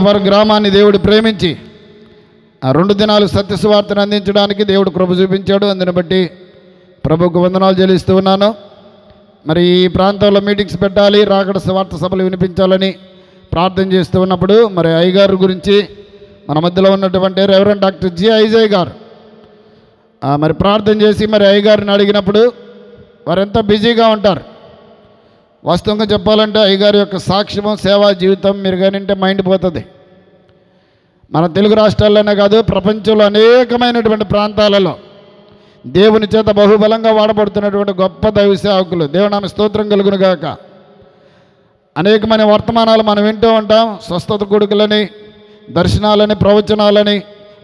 వారి గ్రామాన్ని దేవుడు ప్రేమించి ఆ 2 దినాలు సత్య సువార్తను అందించడానికి దేవుడు కృప చూపించాడు. అందుని బట్టి ప్రభువుకు వందనాలు చెల్లిస్తూ ఉన్నాను. మరి ఈ ప్రాంతంలో మీటింగ్స్ పెట్టాలి, రాకడ సువార్త సభలు వినిపించాలని ప్రార్థన చేస్తూ ఉన్నప్పుడు మరి అయ్యగారు గురించి మన మధ్యలో ఉన్నటువంటి రెవరెండ్ డాక్టర్ జి ఐజయ్ గారు మరి ప్రార్థన చేసి మరి అయ్యగారిని అడిగినప్పుడు వారు ఎంత బిజీగా ఉంటారు. వాస్తవంగా చెప్పాలంటే అయ్యగారి యొక్క సాక్ష్యము సేవా జీవితం మీరు కానింటే మైండ్ పోతుంది. మన తెలుగు రాష్ట్రాల్లోనే కాదు, ప్రపంచంలో అనేకమైనటువంటి ప్రాంతాలలో దేవుని చేత బహుబలంగా వాడబడుతున్నటువంటి గొప్ప దైవ సేవకులు, దేవునామ స్తోత్రం కలుగును గాక. అనేకమైన వర్తమానాలు మనం వింటూ ఉంటాం. స్వస్థత కొడుకులని, దర్శనాలని, ప్రవచనాలని,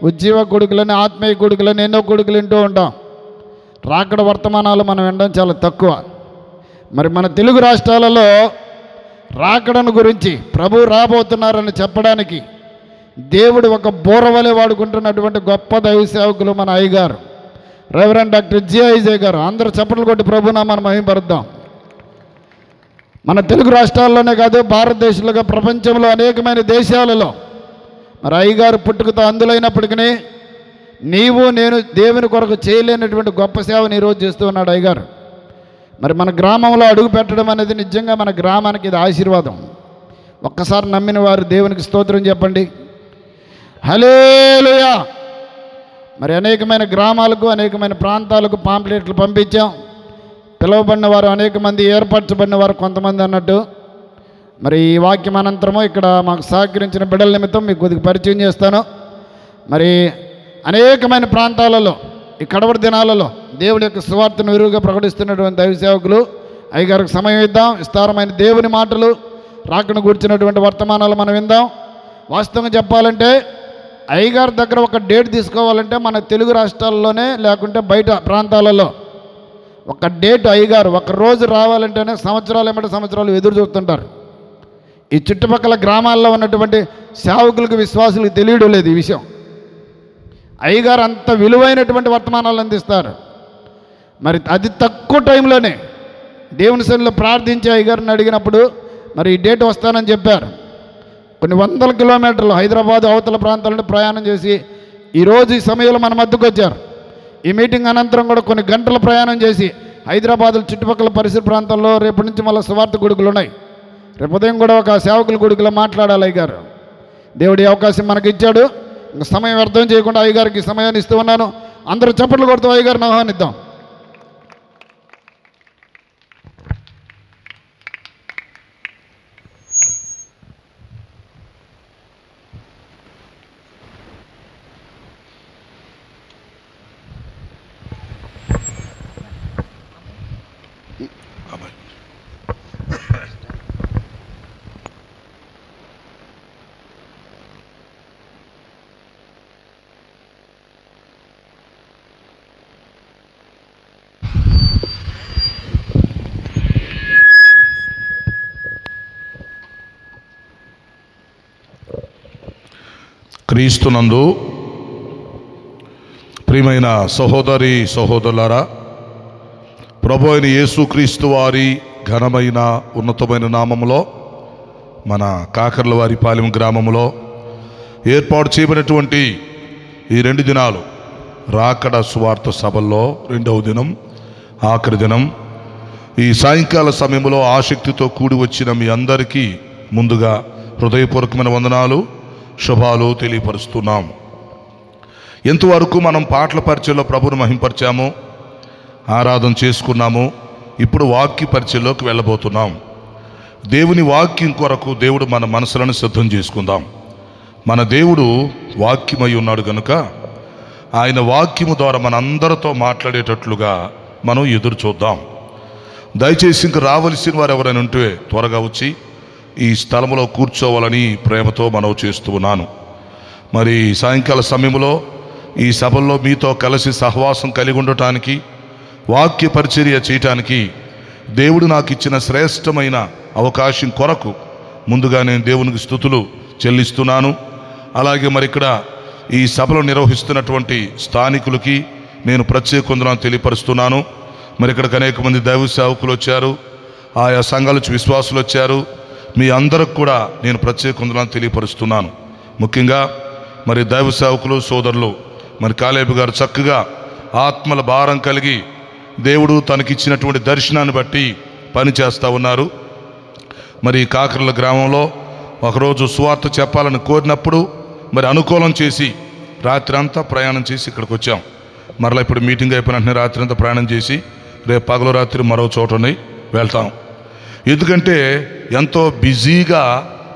ఉజ్జీవ కొడుకులని, ఆత్మీయ కొడుకులని ఎన్నో కొడుకులు వింటూ ఉంటాం. రాకడ వర్తమానాలు మనం వినడం చాలా తక్కువ. మరి మన తెలుగు రాష్ట్రాలలో రాకడను గురించి ప్రభు రాబోతున్నారని చెప్పడానికి దేవుడు ఒక బోరవలే వాడుకుంటున్నటువంటి గొప్ప దైవ సేవకులు మన అయ్యగారు రెవరెండ్ డాక్టర్ జి ఐజయ్ గారు. అందరూ చప్పట్లు కొట్టి ప్రభునామాన్ని మహిమపరుద్దాం. మన తెలుగు రాష్ట్రాల్లోనే కాదు, భారతదేశంలో, ప్రపంచంలో అనేకమైన దేశాలలో మరి అయ్యగారు పుట్టుకతో అందులైనప్పటికీ నీవు నేను దేవుని కొరకు చేయలేనటువంటి గొప్ప సేవను ఈరోజు చేస్తూ ఉన్నాడు అయ్యగారు. మరి మన గ్రామంలో అడుగు పెట్టడం అనేది నిజంగా మన గ్రామానికి ఇది ఆశీర్వాదం. ఒక్కసారి నమ్మిన వారు దేవునికి స్తోత్రం చెప్పండి. హల్లెలూయా. మరి అనేకమైన గ్రామాలకు, అనేకమైన ప్రాంతాలకు పాంప్లెట్లు పంపించాం. పిలువబడిన వారు అనేక మంది, ఏర్పరచబడిన వారు కొంతమంది అన్నట్టు. మరి ఈ వాక్యం అనంతరము ఇక్కడ మాకు సహకరించిన బిడ్డల నిమిత్తం మీకు కొద్దిగా పరిచయం చేస్తాను. మరి అనేకమైన ప్రాంతాలలో ఈ కడవరి దినాలలో దేవుడి యొక్క సువార్తను విరివిగా ప్రకటిస్తున్నటువంటి దైవ సేవకులు అయ్యగారికి సమయం ఇద్దాం. విస్తారమైన దేవుని మాటలు, రాకను కూర్చున్నటువంటి వర్తమానాలు మనం విందాం. వాస్తవంగా చెప్పాలంటే అయ్యగారి దగ్గర ఒక డేట్ తీసుకోవాలంటే మన తెలుగు రాష్ట్రాల్లోనే, లేకుంటే బయట ప్రాంతాలలో ఒక డేట్ అయ్యగారు ఒక రోజు రావాలంటేనే సంవత్సరాలు ఏమంటే సంవత్సరాలు ఎదురు చూస్తుంటారు. ఈ చుట్టుపక్కల గ్రామాల్లో ఉన్నటువంటి సేవకులకు, విశ్వాసులకు తెలియడం లేదు ఈ విషయం. అయ్యగారు అంత విలువైనటువంటి వర్తమానాలు అందిస్తారు. మరి అది తక్కువ టైంలోనే దేవుని సన్నిధిలో ప్రార్థించి అయ్యగారిని అడిగినప్పుడు మరి ఈ డేట్ వస్తానని చెప్పారు. కొన్ని వందల కిలోమీటర్లు హైదరాబాద్ అవతల ప్రాంతాల నుండి ప్రయాణం చేసి ఈరోజు ఈ సమయంలో మన మధ్యకు వచ్చారు. ఈ మీటింగ్ అనంతరం కూడా కొన్ని గంటల ప్రయాణం చేసి హైదరాబాద్ చుట్టుపక్కల పరిసర ప్రాంతాల్లో రేపటి నుంచి మళ్ళీ సువార్త గుడుకులు ఉన్నాయి. రేపు ఉదయం కూడా ఒక సేవకుల గుడికలో మాట్లాడాలి అయ్యగారు. దేవుడి అవకాశం మనకి ఇచ్చాడు. ఇంకా సమయం వ్యర్థం చేయకుండా అయ్యగారికి సమయాన్ని ఇస్తూ ఉన్నాను. అందరూ చప్పట్లు కొడుతూ అయ్యగారిని ఆహ్వానిద్దాం. క్రీస్తునందు ప్రియమైన సహోదరి సహోదరులారా, ప్రభు అయిన యేసుక్రీస్తు వారి ఘనమైన ఉన్నతమైన నామములో మన కాకర్లవారిపాలెం గ్రామంలో ఏర్పాటు చేయబడినటువంటి ఈ 2 దినాలు రాకడ సువార్త సభల్లో 2వ దినం, ఆఖరి దినం. ఈ సాయంకాల సమయంలో ఆసక్తితో కూడి వచ్చిన మీ అందరికీ ముందుగా హృదయపూర్వకమైన వందనాలు, శుభాలు తెలియపరుస్తున్నాం. ఎంతవరకు మనం పాటల పరిచయంలో ప్రభువును మహింపరిచాము, ఆరాధన చేసుకున్నాము. ఇప్పుడు వాక్య పరిచయంలోకి వెళ్ళబోతున్నాం. దేవుని వాక్యం కొరకు దేవుడు మన మనసులను సిద్ధం చేసుకుందాం. మన దేవుడు వాక్యమై ఉన్నాడు కనుక ఆయన వాక్యము ద్వారా మనందరితో మాట్లాడేటట్లుగా మనం ఎదురు చూద్దాం. దయచేసి ఇంక రావలసిన వారు ఎవరైనా ఉంటే త్వరగా వచ్చి ఈ స్థలంలో కూర్చోవాలని ప్రేమతో మనవి చేస్తూ ఉన్నాను. మరి సాయంకాల సమయంలో ఈ సభల్లో మీతో కలిసి సహవాసం కలిగి ఉండటానికి, వాక్య పరిచర్య చేయటానికి దేవుడు నాకు ఇచ్చిన శ్రేష్టమైన అవకాశం కొరకు ముందుగా నేను దేవునికి స్తుతులు చెల్లిస్తున్నాను. అలాగే మరి ఇక్కడ ఈ సభలో నిర్వహిస్తున్నటువంటి స్థానికులకి నేను ప్రత్యేక వందనాలు తెలియపరుస్తున్నాను. మరి ఇక్కడికి అనేక మంది దైవ సేవకులు వచ్చారు, ఆయా సంఘాల నుంచి విశ్వాసులు వచ్చారు. మీ అందరికి కూడా నేను ప్రత్యేక వందనాలు తెలియపరుస్తున్నాను. ముఖ్యంగా మరి దైవ సేవకులు సోదరులు మరి కాలేబు గారు చక్కగా ఆత్మల భారం కలిగి దేవుడు తనకిచ్చినటువంటి దర్శనాన్ని బట్టి పనిచేస్తూ ఉన్నారు. మరి కాకర్ల గ్రామంలో ఒకరోజు సువార్త చెప్పాలని కోరినప్పుడు మరి అనుకూలం చేసి రాత్రి అంతా ప్రయాణం చేసి ఇక్కడికి వచ్చాం. మరలా ఇప్పుడు మీటింగ్ అయిపోయిన వెంటనే రాత్రి అంతా ప్రయాణం చేసి రేపు పగలు రాత్రి మరో చోటని వెళ్తాం. ఎందుకంటే ఎంతో బిజీగా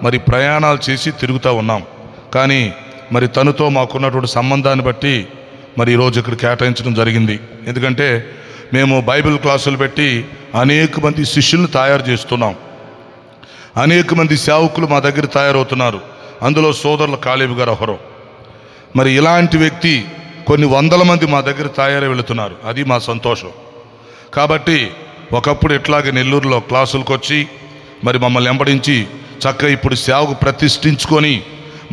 మరి ప్రయాణాలు చేసి తిరుగుతూ ఉన్నాం. కానీ మరి తనతో మాకున్నటువంటి సంబంధాన్ని బట్టి మరి ఈరోజు ఇక్కడ కేటాయించడం జరిగింది. ఎందుకంటే మేము బైబిల్ క్లాసులు పెట్టి అనేక మంది శిష్యులను తయారు చేస్తున్నాం. అనేక మంది సేవకులు మా దగ్గర తయారవుతున్నారు. అందులో సోదరుల కాలేబు గారు ఒకరు. మరి ఇలాంటి వ్యక్తి కొన్ని వందల మంది మా దగ్గర తయారై వెళుతున్నారు. అది మా సంతోషం. కాబట్టి ఒకప్పుడు ఇట్లాగే నెల్లూరులో క్లాసులకు వచ్చి మరి మమ్మల్ని వెంబడించి చక్కగా ఇప్పుడు సేవకు ప్రతిష్ఠించుకొని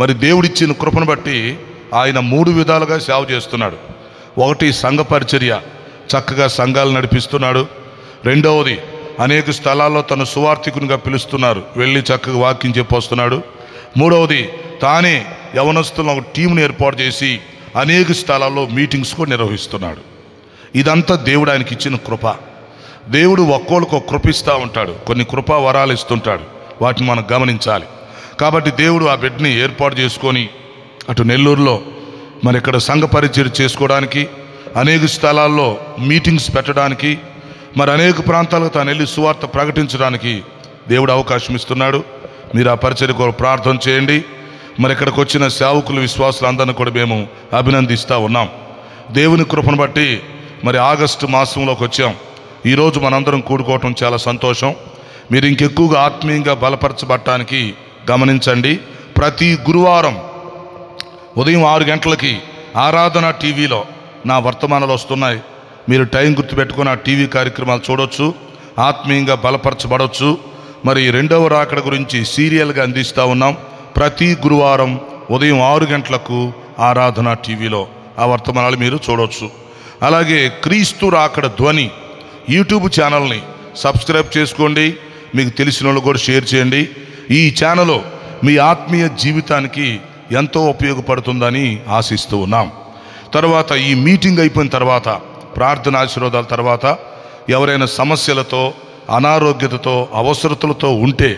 మరి దేవుడిచ్చిన కృపను బట్టి ఆయన 3 విధాలుగా సేవ చేస్తున్నాడు. ఒకటి సంఘ పరిచర్య, చక్కగా సంఘాలు నడిపిస్తున్నాడు. రెండవది అనేక స్థలాల్లో తన సువార్థికునిగా పిలుస్తున్నారు, వెళ్ళి చక్కగా వాక్యం చెప్పొస్తున్నాడు. మూడవది తానే యవనస్తులను ఒక టీంని ఏర్పాటు చేసి అనేక స్థలాల్లో మీటింగ్స్ కూడా నిర్వహిస్తున్నాడు. ఇదంతా దేవుడు ఆయనకి ఇచ్చిన కృప. దేవుడు ఒక్కోళ్ళకు ఒక కృప ఇస్తూ ఉంటాడు, కొన్ని కృపా వరాలు ఇస్తుంటాడు. వాటిని మనం గమనించాలి. కాబట్టి దేవుడు ఆ బిడ్డని ఏర్పాటు చేసుకొని అటు నెల్లూరులో మరి ఇక్కడ సంఘ పరిచయం చేసుకోవడానికి, అనేక స్థలాల్లో మీటింగ్స్ పెట్టడానికి, మరి అనేక ప్రాంతాలకు తాను వెళ్ళి సువార్త ప్రకటించడానికి దేవుడు అవకాశం ఇస్తున్నాడు. మీరు ఆ పరిచర్య కొరకు ప్రార్థన చేయండి. మరి ఇక్కడికి వచ్చిన సేవకులు విశ్వాసులు అందరినీ కూడా మేము అభినందిస్తూ ఉన్నాం. దేవుని కృపను బట్టి మరి ఆగస్టు మాసంలోకి వచ్చాం. ఈరోజు మనందరం కూడుకోవటం చాలా సంతోషం. మీరు ఇంకెక్కువగా ఆత్మీయంగా బలపరచబడటానికి గమనించండి. ప్రతి గురువారం ఉదయం 6 గంటలకి ఆరాధన టీవీలో నా వర్తమానాలు వస్తున్నాయి. మీరు టైం గుర్తుపెట్టుకుని ఆ టీవీ కార్యక్రమాలు చూడొచ్చు, ఆత్మీయంగా బలపరచబడవచ్చు. మరి రెండవ రాకడ గురించి సీరియల్గా అందిస్తూ ఉన్నాం. ప్రతి గురువారం ఉదయం 6 గంటలకు ఆరాధన టీవీలో ఆ వర్తమానాలు మీరు చూడవచ్చు. అలాగే క్రీస్తు రాకడ ధ్వని యూట్యూబ్ ఛానల్ని సబ్స్క్రైబ్ చేసుకోండి. మీకు తెలిసిన వాళ్ళు కూడా షేర్ చేయండి. ఈ ఛానల్ మీ ఆత్మీయ జీవితానికి ఎంతో ఉపయోగపడుతుందని ఆశిస్తూ ఉన్నాం. తర్వాత ఈ మీటింగ్ అయిపోయిన తర్వాత ప్రార్థన ఆశీర్వాదాల తర్వాత ఎవరైనా సమస్యలతో, అనారోగ్యతతో, అవసరతలతో ఉంటే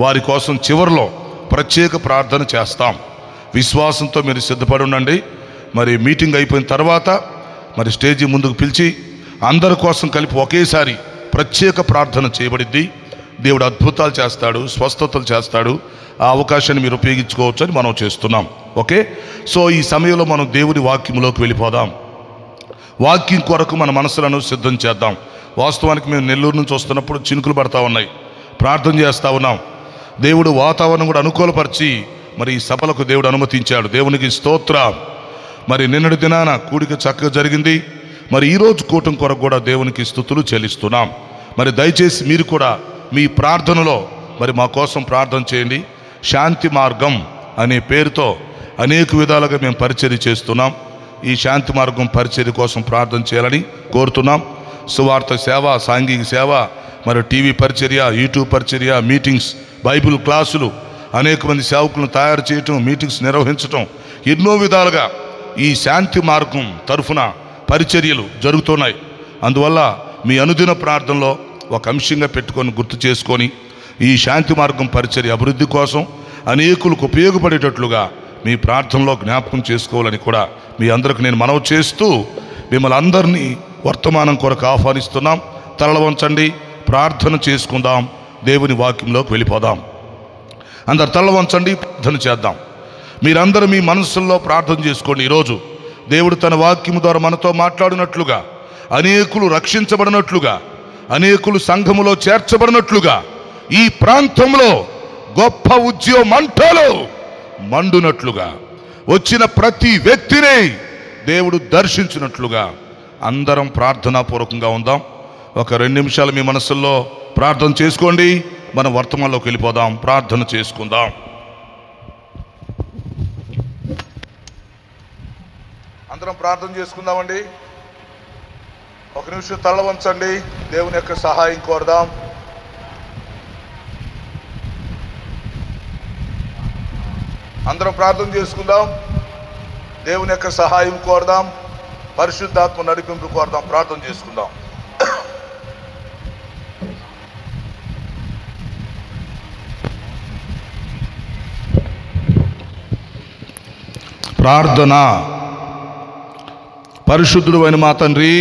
వారి కోసం చివరిలో ప్రత్యేక ప్రార్థన చేస్తాం. విశ్వాసంతో మీరు సిద్ధపడి ఉండండి. మరి మీటింగ్ అయిపోయిన తర్వాత మరి స్టేజీ ముందుకు పిలిచి అందరి కోసం కలిపి ఒకేసారి ప్రత్యేక ప్రార్థన చేయబడిద్ది. దేవుడు అద్భుతాలు చేస్తాడు, స్వస్థతలు చేస్తాడు. ఆ అవకాశాన్ని మీరు ఉపయోగించుకోవచ్చు అని మనం చేస్తున్నాం. ఓకే, సో ఈ సమయంలో మనం దేవుని వాక్యంలోకి వెళ్ళిపోదాం. వాక్యం కొరకు మన మనసులను సిద్ధం చేద్దాం. వాస్తవానికి మేము నెల్లూరు నుంచి వస్తున్నప్పుడు చినుకులు పడతా ఉన్నాయి, ప్రార్థన చేస్తూ ఉన్నాం. దేవుడు వాతావరణం కూడా అనుకూలపరిచి మరి ఈ సభలకు దేవుడు అనుమతించాడు. దేవునికి స్తోత్రం. మరి నిన్నటి దినాన కూడిక చక్కగా జరిగింది. మరి ఈరోజు కూటం కొరకు కూడా దేవునికి స్తుతులు చెల్లిస్తున్నాం. మరి దయచేసి మీరు కూడా మీ ప్రార్థనలో మరి మా కోసం ప్రార్థన చేయండి. శాంతి మార్గం అనే పేరుతో అనేక విధాలుగా మేము పరిచర్య చేస్తున్నాం. ఈ శాంతి మార్గం పరిచర్య కోసం ప్రార్థన చేయాలని కోరుతున్నాం. సువార్త సేవ, సాంఘిక సేవ, మరి టీవీ పరిచర్య, యూట్యూబ్ పరిచర్య, మీటింగ్స్, బైబిల్ క్లాసులు, అనేక మంది సేవకులను తయారు చేయటం, మీటింగ్స్ నిర్వహించటం, ఎన్నో విధాలుగా ఈ శాంతి మార్గం తరఫున పరిచర్యలు జరుగుతున్నాయి. అందువల్ల మీ అనుదిన ప్రార్థనలో ఒక అంశంగా పెట్టుకొని గుర్తు చేసుకొని ఈ శాంతి మార్గం పరిచర్య అభివృద్ధి కోసం అనేకులకు ఉపయోగపడేటట్లుగా మీ ప్రార్థనలో జ్ఞాపకం చేసుకోవాలని కూడా మీ అందరికి నేను మనవి చేస్తూ మిమ్మల్ని అందరినీ వర్తమానం కొరకు ఆహ్వానిస్తున్నాం. తలలు వంచండి, ప్రార్థన చేసుకుందాం. దేవుని వాక్యంలోకి వెళ్ళిపోదాం. అందరు తలలు వంచండి, ప్రార్థన చేద్దాం. మీరందరూ మీ మనసుల్లో ప్రార్థన చేసుకోండి. ఈరోజు దేవుడు తన వాక్యం ద్వారా మనతో మాట్లాడినట్లుగా, అనేకులు రక్షించబడినట్లుగా, అనేకులు సంఘములో చేర్చబడినట్లుగా, ఈ ప్రాంతంలో గొప్ప ఉద్యోగ మంటలు మండునట్లుగా, వచ్చిన ప్రతి వ్యక్తిని దేవుడు దర్శించినట్లుగా అందరం ప్రార్థనాపూర్వకంగా ఉందాం. ఒక 2 నిమిషాలు మీ మనసుల్లో ప్రార్థన చేసుకోండి. మనం వర్తమానంలోకి వెళ్ళిపోదాం, ప్రార్థన చేసుకుందాం. అందరం ప్రార్థన చేసుకుందామండి. 1 నిమిషం తల వంచండి, దేవుని యొక్క సహాయం కోరదాం. అందరం ప్రార్థన చేసుకుందాం. దేవుని యొక్క సహాయం కోరదాం. పరిశుద్ధాత్మ నడిపింపు కోరదాం. ప్రార్థన చేసుకుందాం. ప్రార్థన. పరిశుద్ధుడు అయిన మా తండ్రి,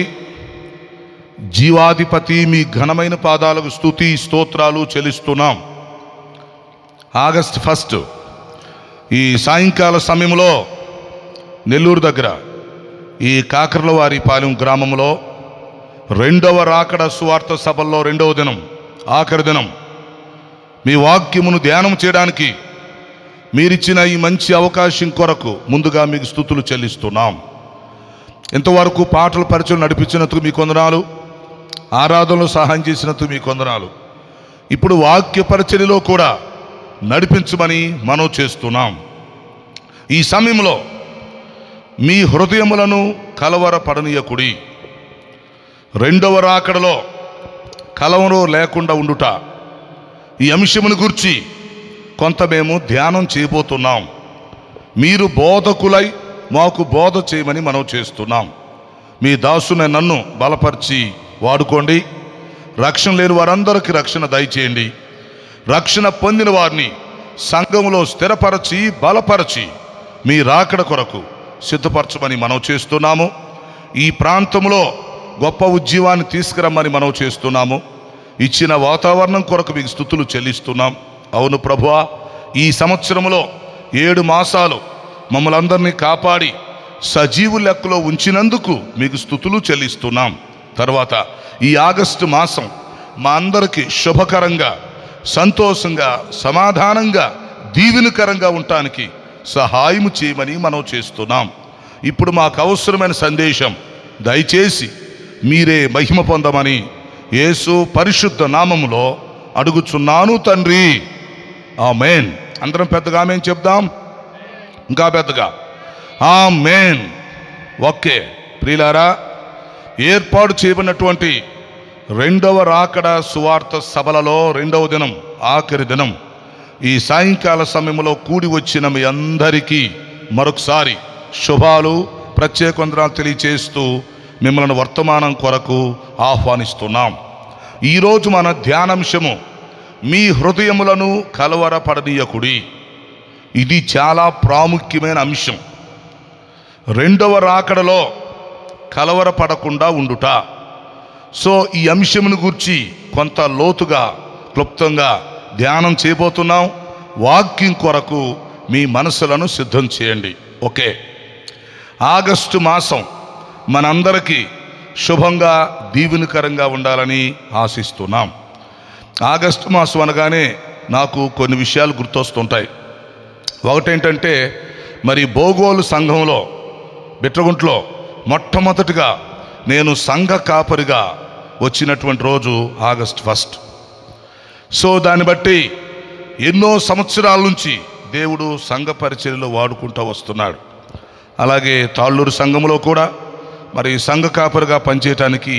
జీవాధిపతి, మీ ఘనమైన పాదాలకు స్తుతి స్తోత్రాలు చెల్లిస్తున్నాం. ఆగస్ట్ 1 ఈ సాయంకాల సమయంలో నెల్లూరు దగ్గర ఈ కాకర్లవారి పాలెం గ్రామంలో 2వ రాకడ సువార్త సభల్లో 2వ దినం, ఆఖరి దినం మీ వాక్యమును ధ్యానం చేయడానికి మీరిచ్చిన ఈ మంచి అవకాశం కొరకు ముందుగా మీకు స్తుతులు చెల్లిస్తున్నాం. ఇంతవరకు పాటల పరిచయం నడిపించినందుకు మీ వందనాలు, ఆరాధనలో సహాయం చేసినందుకు మీ వందనాలు. ఇప్పుడు వాక్య పరిచర్యలో కూడా నడిపించమని మనం చేస్తున్నాం. ఈ సమయంలో మీ హృదయములను కలవరపడనీయకుడి. 2వ రాకడలో కలవరం లేకుండా ఉండుట, ఈ అంశమును గురించి కొంత మేము ధ్యానం చేయబోతున్నాం. మీరు బోధకులై మాకు బోధ చేయమని మనం చేస్తున్నాం. మీ దాసుని నన్ను బలపరిచి వాడుకోండి. రక్షణ లేని వారందరికీ రక్షణ దయచేయండి. రక్షణ పొందిన వారిని సంఘములో స్థిరపరచి బలపరచి మీ రాకడ కొరకు సిద్ధపరచమని మనం చేస్తున్నాము. ఈ ప్రాంతంలో గొప్ప ఉద్యమాన్ని తీసుకురమ్మని మనం చేస్తున్నాము. ఇచ్చిన వాతావరణం కొరకు మీకు స్తుతులు చెల్లిస్తున్నాం. అవును ప్రభువా, ఈ సంవత్సరంలో 7 మాసాలు మమ్మల్ని అందరినీ కాపాడి సజీవు లెక్కలో ఉంచినందుకు మీకు స్తుతులు చెల్లిస్తున్నాం. తర్వాత ఈ ఆగస్టు మాసం మా అందరికీ శుభకరంగా, సంతోషంగా, సమాధానంగా, దీవెనకరంగా ఉండటానికి సహాయం చేయమని మనం చేస్తున్నాం. ఇప్పుడు మాకు అవసరమైన సందేశం దయచేసి మీరే మహిమ పొందమని యేసు పరిశుద్ధ నామములో అడుగుచున్నాను తండ్రి, ఆమేన్. అందరం పెద్దగా ఆమేన్ చెప్దాం. ఇంకా పెద్దగా ఆమేన్. ఓకే ప్రియులారా, ఏర్పాటు చేయబడినటువంటి 2వ రాకడ సువార్త సభలలో 2వ దినం, ఆఖరి దినం ఈ సాయంకాల సమయంలో కూడి వచ్చిన మీ అందరికీ మరొకసారి శుభాలు, ప్రత్యేక వందనాలు తెలియచేస్తూ మిమ్మల్ని వర్తమానం కొరకు ఆహ్వానిస్తున్నాం. ఈరోజు మన ధ్యానాంశము మీ హృదయములను కలవరపడనీయకుడి. ఇది చాలా ప్రాముఖ్యమైన అంశం. 2వ రాకడలో కలవరపడకుండా ఉండుట. సో ఈ అంశమును గురించి కొంత లోతుగా, క్లుప్తంగా ధ్యానం చేయబోతున్నాం. వాక్యం కొరకు మీ మనసులను సిద్ధం చేయండి. ఓకే, ఆగస్టు మాసం మనందరికీ శుభంగా, దీవెనకరంగా ఉండాలని ఆశిస్తున్నాం. ఆగస్టు మాసం అనగానే నాకు కొన్ని విషయాలు గుర్తొస్తుంటాయి. ఒకటేంటంటే, మరి బోగోలు సంఘంలో బిట్రగుంట్లో మొట్టమొదటిగా నేను సంఘ కాపరిగా వచ్చినటువంటి రోజు ఆగస్ట్ 1. సో దాన్ని బట్టి ఎన్నో సంవత్సరాల నుంచి దేవుడు సంఘ పరిచర్యలో వాడుకుంటూ వస్తున్నాడు. అలాగే తాళ్ళూరు సంఘంలో కూడా మరి సంఘ కాపరిగా పనిచేయటానికి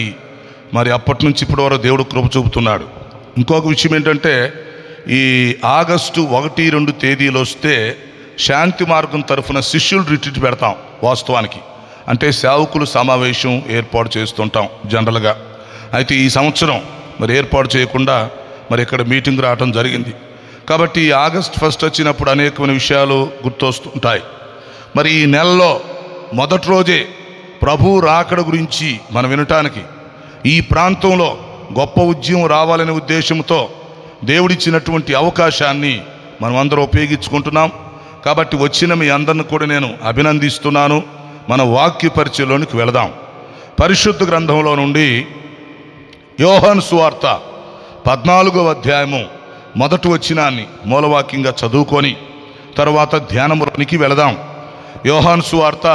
మరి అప్పటి నుంచి ఇప్పటి వరకు దేవుడు కృప చూపుతున్నాడు. ఇంకొక విషయం ఏంటంటే, ఈ ఆగస్టు 1, 2 తేదీలు వస్తే శాంతి మార్గం తరఫున శిష్యులు రిట్రీట్ పెడతాం. వాస్తవానికి అంటే సేవకులు సమావేశం ఏర్పాటు చేస్తుంటాం జనరల్గా. అయితే ఈ సంవత్సరం మరి ఏర్పాటు చేయకుండా మరి ఇక్కడ మీటింగ్ రావటం జరిగింది. కాబట్టి ఆగస్ట్ 1 వచ్చినప్పుడు అనేకమైన విషయాలు గుర్తొస్తుంటాయి. మరి ఈ నెలలో మొదటి రోజే ప్రభు రాకడ గురించి మనం వినటానికి ఈ ప్రాంతంలో గొప్ప ఉద్యమం రావాలనే ఉద్దేశంతో దేవుడిచ్చినటువంటి అవకాశాన్ని మనం అందరం ఉపయోగించుకుంటున్నాం. కాబట్టి వచ్చిన మీ అందరిని కూడా నేను అభినందిస్తున్నాను. మన వాక్య పరిచయంలోనికి వెళదాం. పరిశుద్ధ గ్రంథంలో నుండి యోహాను సువార్త 14వ అధ్యాయము మొదటి వచనాన్ని మూలవాక్యంగా చదువుకొని తర్వాత ధ్యానములోనికి వెళదాం. యోహాను సువార్త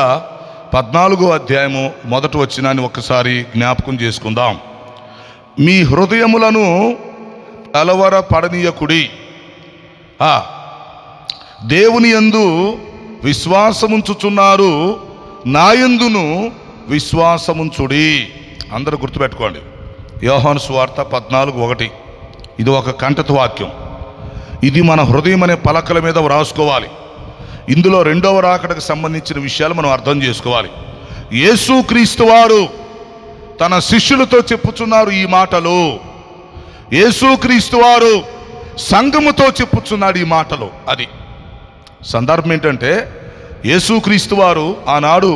14వ అధ్యాయము మొదటి వచనాన్ని ఒక్కసారి జ్ఞాపకం చేసుకుందాం. మీ హృదయములను కలవరపడనీయకుడి. దేవుని యందు విశ్వాసముంచుచున్నారు, నా యందును విశ్వాసముంచుడి. అందరూ గుర్తుపెట్టుకోండి. యోహాను సువార్త 14:1. ఇది ఒక కంఠత వాక్యం. ఇది మన హృదయం అనే పలకల మీద వ్రాసుకోవాలి. ఇందులో రెండవ రాకడకు సంబంధించిన విషయాలు మనం అర్థం చేసుకోవాలి. యేసుక్రీస్తు వారు తన శిష్యులతో చెప్పుచున్నారు ఈ మాటలు. యేసుక్రీస్తు వారు సంఘముతో చెప్పుచున్నాడు ఈ మాటలు. అది సందర్భం ఏంటంటే, యేసుక్రీస్తు వారు ఆనాడు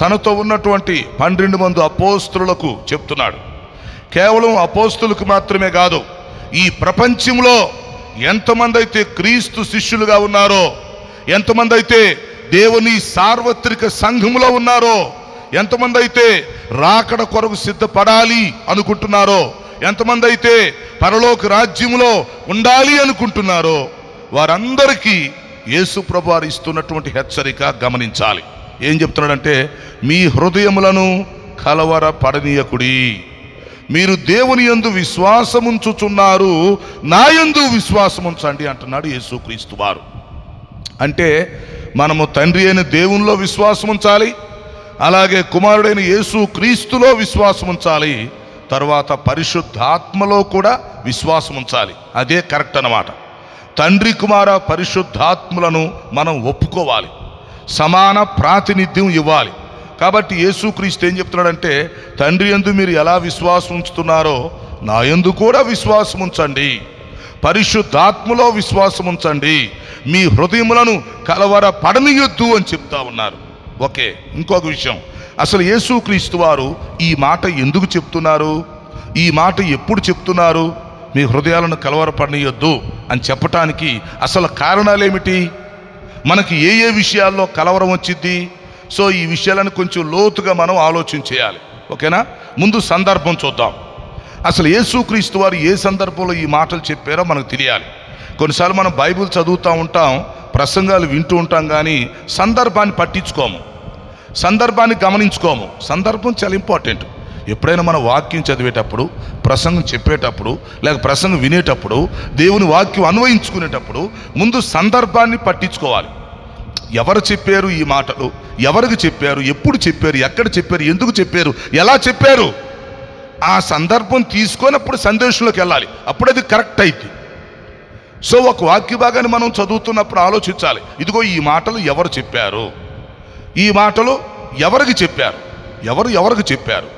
తనతో ఉన్నటువంటి 12 మంది అపోస్తులకు చెప్తున్నాడు. కేవలం అపోస్తులకు మాత్రమే కాదు, ఈ ప్రపంచంలో ఎంతమంది అయితే క్రీస్తు శిష్యులుగా ఉన్నారో, ఎంతమంది అయితే దేవుని సార్వత్రిక సంఘములో ఉన్నారో, ఎంతమంది అయితే రాకడ కొరకు సిద్ధపడాలి అనుకుంటున్నారో, ఎంతమంది అయితే పరలోక రాజ్యములో ఉండాలి అనుకుంటున్నారో, వారందరికీ యేసు ప్రభు వారు ఇస్తున్నటువంటి హెచ్చరిక గమనించాలి. ఏం చెప్తున్నాడంటే, మీ హృదయములను కలవరపడనీయకుడి, మీరు దేవుని యందు విశ్వాసముంచుచున్నారు, నా యందు విశ్వాసముంచండి అంటున్నాడు యేసుక్రీస్తు వారు. అంటే మనము తండ్రి అయిన దేవునిలో విశ్వాసం ఉంచాలి, అలాగే కుమారుడైన యేసుక్రీస్తులో విశ్వాసం ఉంచాలి, తర్వాత పరిశుద్ధాత్మలో కూడా విశ్వాసం ఉంచాలి. అదే కరెక్ట్ అన్నమాట. తండ్రి కుమార పరిశుద్ధాత్మలను మనం ఒప్పుకోవాలి, సమాన ప్రాతినిధ్యం ఇవ్వాలి. కాబట్టి యేసుక్రీస్తు ఏం చెప్తున్నాడంటే, తండ్రి యందు మీరు ఎలా విశ్వాసం ఉంచుతున్నారో నా యందు కూడా విశ్వాసం ఉంచండి, పరిశుద్ధాత్మలో విశ్వాసం ఉంచండి, మీ హృదయములను కలవరపడనీయొద్దు అని చెప్తా ఉన్నారు. ఓకే, ఇంకొక విషయం, అసలు యేసుక్రీస్తు వారు ఈ మాట ఎందుకు చెప్తున్నారు, ఈ మాట ఎప్పుడు చెప్తున్నారు, మీ హృదయాలను కలవరపడనీయొద్దు అని చెప్పటానికి అసలు కారణాలు ఏమిటి, మనకి ఏ ఏ విషయాల్లో కలవరం వచ్చింది? సో ఈ విషయాలను కొంచెం లోతుగా మనం ఆలోచన చేయాలి. ఓకేనా? ముందు సందర్భం చూద్దాం. అసలు యేసుక్రీస్తు వారు ఏ సందర్భంలో ఈ మాటలు చెప్పారో మనకు తెలియాలి. కొన్నిసార్లు మనం బైబిల్ చదువుతూ ఉంటాం, ప్రసంగాలు వింటూ ఉంటాం, కానీ సందర్భాన్ని పట్టించుకోము, సందర్భాన్ని గమనించుకోము. సందర్భం చాలా ఇంపార్టెంట్. ఎప్పుడైనా మన వాక్యం చదివేటప్పుడు, ప్రసంగం చెప్పేటప్పుడు, లేక ప్రసంగం వినేటప్పుడు, దేవుని వాక్యం అన్వయించుకునేటప్పుడు ముందు సందర్భాన్ని పట్టించుకోవాలి. ఎవరు చెప్పారు ఈ మాటలు, ఎవరికి చెప్పారు, ఎప్పుడు చెప్పారు, ఎక్కడ చెప్పారు, ఎందుకు చెప్పారు, ఎలా చెప్పారు, ఆ సందర్భం తీసుకొని సందేశంలోకి వెళ్ళాలి. అప్పుడు అది కరెక్ట్ అయింది. సో ఒక వాక్య భాగాన్ని మనం చదువుతున్నప్పుడు ఆలోచించాలి, ఇదిగో ఈ మాటలు ఎవరు చెప్పారు, ఈ మాటలు ఎవరికి చెప్పారు, ఎవరికి చెప్పారు,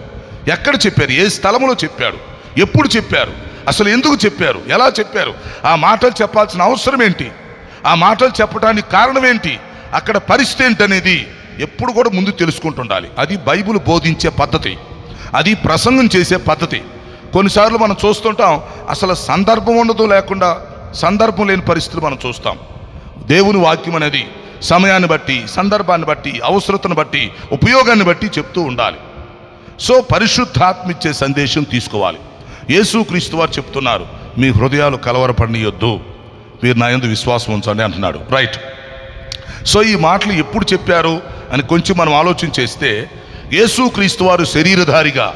ఎక్కడ చెప్పారు, ఏ స్థలంలో చెప్పాడు, ఎప్పుడు చెప్పారు, అసలు ఎందుకు చెప్పారు, ఎలా చెప్పారు, ఆ మాటలు చెప్పాల్సిన అవసరం ఏంటి, ఆ మాటలు చెప్పడానికి కారణం ఏంటి, అక్కడ పరిస్థితి ఏంటనేది ఎప్పుడు కూడా ముందు తెలుసుకుంటుండాలి. అది బైబిల్ బోధించే పద్ధతి, అది ప్రసంగం చేసే పద్ధతి. కొన్నిసార్లు మనం చూస్తుంటాం, అసలు సందర్భం ఉండదు, లేకుండా సందర్భం లేని పరిస్థితులు మనం చూస్తాం. దేవుని వాక్యం అనేది సమయాన్ని బట్టి, సందర్భాన్ని బట్టి, అవసరతను బట్టి, ఉపయోగాన్ని బట్టి చెప్తూ ఉండాలి. సో పరిశుద్ధాత్మ ఇచ్చే సందేశం తీసుకోవాలి. యేసుక్రీస్తు వారు చెప్తున్నారు, మీ హృదయాలు కలవరపడనీయొద్దు, మీరు నా యందు విశ్వాసం ఉంచండి అంటున్నాడు. రైట్. సో ఈ మాటలు ఎప్పుడు చెప్పారు అని కొంచెం మనం ఆలోచన చేస్తే, యేసుక్రీస్తు వారు శరీరధారిగా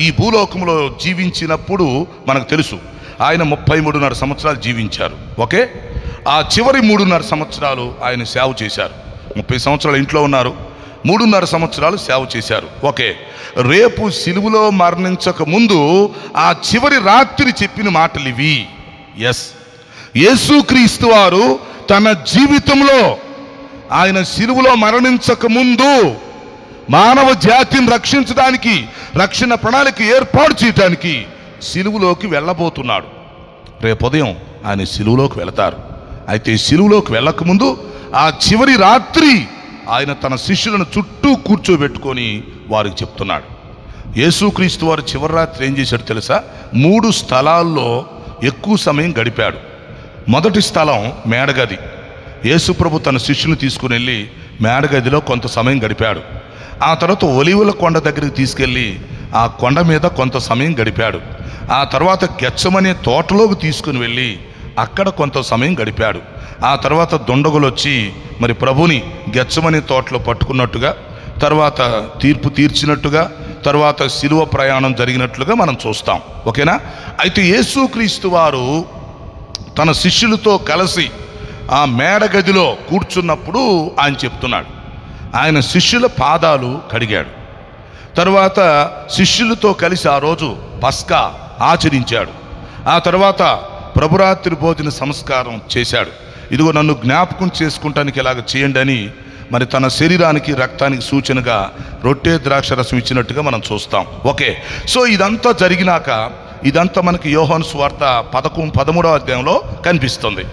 ఈ భూలోకంలో జీవించినప్పుడు మనకు తెలుసు, ఆయన 33.5 సంవత్సరాలు జీవించారు. ఓకే, ఆ చివరి 3.5 సంవత్సరాలు ఆయన సేవ చేశారు. 30 సంవత్సరాలు ఇంట్లో ఉన్నారు, 3.5 సంవత్సరాలు సేవ చేశారు. ఓకే, రేపు సిలువలో మరణించక ముందు ఆ చివరి రాత్రి చెప్పిన మాటలు ఇవి. ఎస్, యేసుక్రీస్తు వారు తన జీవితంలో ఆయన సిలువలో మరణించక ముందు మానవ జాతిని రక్షించడానికి, రక్షణ ప్రణాళిక ఏర్పాటు చేయడానికి సిలువలోకి వెళ్ళబోతున్నాడు. రేపు ఉదయం ఆయన సిలువలోకి వెళతారు. అయితే సిలువలోకి వెళ్ళకముందు ఆ చివరి రాత్రి ఆయన తన శిష్యులను చుట్టూ కూర్చోబెట్టుకొని వారికి చెప్తున్నాడు. యేసుక్రీస్తు వారు చివరి రాత్రి ఏం చేశాడు తెలుసా? 3 స్థలాల్లో ఎక్కువ సమయం గడిపాడు. మొదటి స్థలం మేడగది. యేసుప్రభు తన శిష్యులను తీసుకుని వెళ్ళి మేడగదిలో కొంత సమయం గడిపాడు. ఆ తర్వాత ఒలీవల కొండ దగ్గరికి తీసుకెళ్ళి ఆ కొండ మీద కొంత సమయం గడిపాడు. ఆ తర్వాత గెత్సెమనే తోటలోకి తీసుకుని వెళ్ళి అక్కడ కొంత సమయం గడిపాడు. ఆ తర్వాత దుండగులు వచ్చి మరి ప్రభుని గెత్సెమనే తోటలో పట్టుకున్నట్టుగా, తర్వాత తీర్పు తీర్చినట్టుగా, తర్వాత శిలువ ప్రయాణం జరిగినట్లుగా మనం చూస్తాం. ఓకేనా? అయితే యేసుక్రీస్తు వారు తన శిష్యులతో కలిసి ఆ మేడగదిలో కూర్చున్నప్పుడు ఆయన చెప్తున్నాడు, ఆయన శిష్యుల పాదాలు కడిగాడు. తర్వాత శిష్యులతో కలిసి ఆ రోజు పస్కా ఆచరించాడు. ఆ తర్వాత ప్రభురాత్రి భోజన సంస్కారం చేశాడు. ఇదిగో నన్ను జ్ఞాపకం చేసుకుంటానికి ఇలాగ చేయండి అని మరి తన శరీరానికి రక్తానికి సూచనగా రొట్టె ద్రాక్షరసం ఇచ్చినట్టుగా మనం చూస్తాం. ఓకే, సో ఇదంతా జరిగినాక ఇదంతా మనకి యోహాను సువార్త 13వ అధ్యాయంలో కనిపిస్తుంది.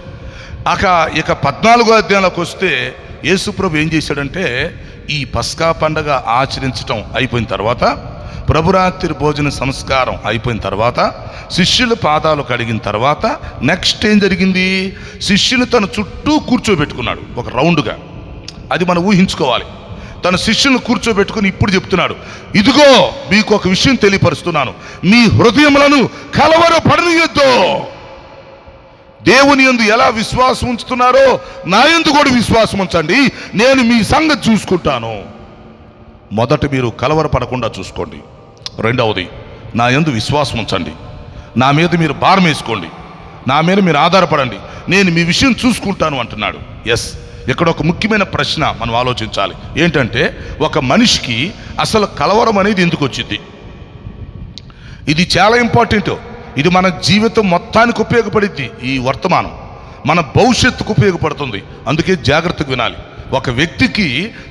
ఇక 14వ అధ్యాయంలోకి వస్తే యేసుప్రభు ఏం చేశాడంటే, ఈ పస్కా పండగ ఆచరించటం అయిపోయిన తర్వాత, ప్రభురాత్రి భోజన సంస్కారం అయిపోయిన తర్వాత, శిష్యుల పాదాలు కడిగిన తర్వాత నెక్స్ట్ ఏం జరిగింది, శిష్యులు తన చుట్టూ కూర్చోబెట్టుకున్నాడు ఒక రౌండ్గా. అది మనం ఊహించుకోవాలి. తన శిష్యులను కూర్చోబెట్టుకుని ఇప్పుడు చెప్తున్నాడు, ఇదిగో మీకు ఒక విషయం తెలియపరుస్తున్నాను, మీ హృదయములను కలవరపడనీయొద్దు. దేవుని యందు ఎలా విశ్వాసం ఉంచుతున్నారో నా యందు కూడా విశ్వాసం ఉంచండి, నేను మీ సంగతి చూసుకుంటాను. మొదట మీరు కలవరపడకుండా చూసుకోండి. రెండవది, నా యందు విశ్వాసం ఉంచండి, నా మీద మీరు భారం వేసుకోండి, నా మీద మీరు ఆధారపడండి, నేను మీ విషయం చూసుకుంటాను అంటున్నాడు. ఎస్, ఇక్కడ ఒక ముఖ్యమైన ప్రశ్న మనం ఆలోచించాలి. ఏంటంటే, ఒక మనిషికి అసలు కలవరం అనేది ఎందుకు వచ్చింది? ఇది చాలా ఇంపార్టెంట్. ఇది మన జీవితం మొత్తానికి ఉపయోగపడుద్ది. ఈ వర్తమానం మన భవిష్యత్తుకు ఉపయోగపడుతుంది. అందుకే జాగ్రత్తగా వినాలి. ఒక వ్యక్తికి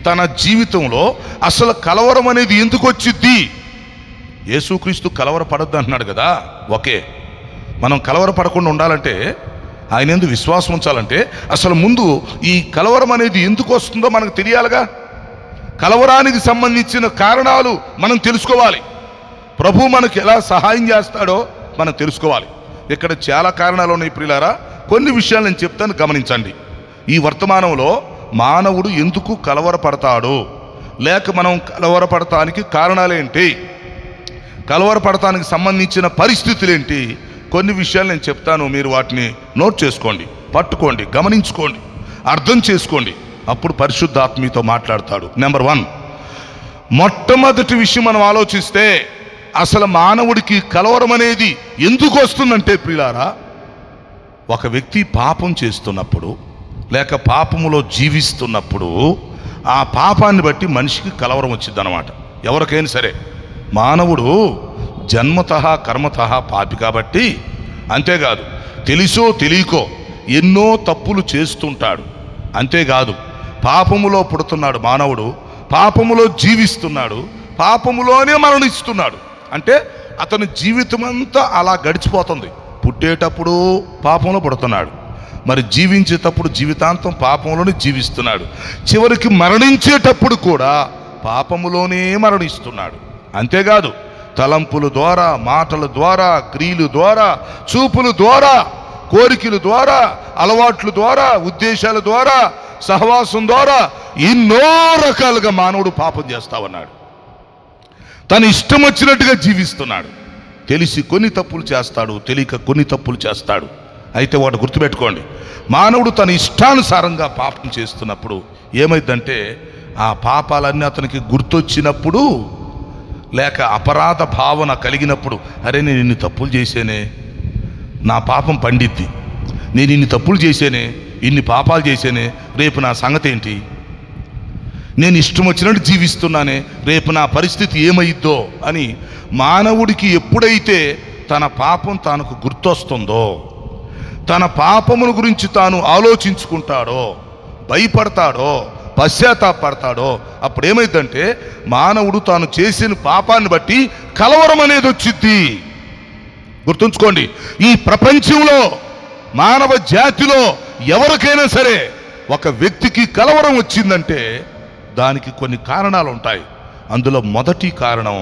తన జీవితంలో అసలు కలవరం అనేది ఎందుకు వచ్చింది? యేసుక్రీస్తు కలవరపడద్దు అంటున్నాడు కదా. ఓకే, మనం కలవరపడకుండా ఉండాలంటే, ఆయన ఎందుకు విశ్వాసం ఉంచాలంటే, అసలు ముందు ఈ కలవరం అనేది ఎందుకు వస్తుందో మనకు తెలియాలిగా. కలవరానికి సంబంధించిన కారణాలు మనం తెలుసుకోవాలి. ప్రభు మనకు ఎలా సహాయం చేస్తాడో మనం తెలుసుకోవాలి. ఇక్కడ చాలా కారణాలు ఉన్నాయి ప్రియులారా. కొన్ని విషయాలు నేను చెప్తాను, గమనించండి. ఈ వర్తమానంలో మానవుడు ఎందుకు కలవరపడతాడు, లేక మనం కలవరపడటానికి కారణాలేంటి, కలవరపడటానికి సంబంధించిన పరిస్థితులేంటి, కొన్ని విషయాలు నేను చెప్తాను. మీరు వాటిని నోట్ చేసుకోండి, పట్టుకోండి, గమనించుకోండి, అర్థం చేసుకోండి. అప్పుడు పరిశుద్ధాత్మ మీతో మాట్లాడతాడు. నెంబర్ 1, మొట్టమొదటి విషయం మనం ఆలోచిస్తే, అసలు మానవుడికి కలవరం అనేది ఎందుకు వస్తుందంటే ప్రియులారా, ఒక వ్యక్తి పాపం చేస్తున్నప్పుడు లేక పాపములో జీవిస్తున్నప్పుడు ఆ పాపాన్ని బట్టి మనిషికి కలవరం వచ్చింది అన్నమాట. ఎవరికైనా సరే, మానవుడు జన్మతః కర్మతః పాపి కాబట్టి, అంతేకాదు తెలుసో తెలియకో ఎన్నో తప్పులు చేస్తుంటాడు. అంతేకాదు పాపములో పుడుతున్నాడు మానవుడు, పాపములో జీవిస్తున్నాడు, పాపములోనే మరణిస్తున్నాడు. అంటే అతని జీవితం అంతా అలా గడిచిపోతుంది. పుట్టేటప్పుడు పాపంలో పుడుతున్నాడు, మరి జీవించేటప్పుడు జీవితాంతం పాపంలోనే జీవిస్తున్నాడు, చివరికి మరణించేటప్పుడు కూడా పాపములోనే మరణిస్తున్నాడు. అంతేకాదు తలంపుల ద్వారా, మాటల ద్వారా, క్రియల ద్వారా, చూపుల ద్వారా, కోరికల ద్వారా, అలవాట్ల ద్వారా, ఉద్దేశాల ద్వారా, సహవాసం ద్వారా ఎన్నో రకాలుగా మానవుడు పాపం చేస్తావన్నాడు. తను ఇష్టం వచ్చినట్టుగా జీవిస్తున్నాడు. తెలిసి కొన్ని తప్పులు చేస్తాడు, తెలియక కొన్ని తప్పులు చేస్తాడు. అయితే వాటి గుర్తుపెట్టుకోండి, మానవుడు తన ఇష్టానుసారంగా పాపం చేస్తున్నప్పుడు ఏమైందంటే, ఆ పాపాలన్నీ అతనికి గుర్తొచ్చినప్పుడు లేక అపరాధ భావన కలిగినప్పుడు, అరే నేను ఇన్ని తప్పులు చేసేనే, నా పాపం పండిద్ది, నేను ఇన్ని తప్పులు చేసేనే, ఇన్ని పాపాలు చేసేనే, రేపు నా సంగతి ఏంటి, నేను ఇష్టం వచ్చినట్టు జీవిస్తున్నానే, రేపు నా పరిస్థితి ఏమైద్దో అని మానవుడికి ఎప్పుడైతే తన పాపం తనకు గుర్తొస్తుందో, తన పాపముల గురించి తాను ఆలోచించుకుంటాడో, భయపడతాడో, పశ్చాత్తాపడతాడో, అప్పుడు ఏమైందంటే మానవుడు తాను చేసిన పాపాన్ని బట్టి కలవరం అనేది వచ్చింది. గుర్తుంచుకోండి, ఈ ప్రపంచంలో మానవ జాతిలో ఎవరికైనా సరే ఒక వ్యక్తికి కలవరం వచ్చిందంటే దానికి కొన్ని కారణాలు ఉంటాయి. అందులో మొదటి కారణం,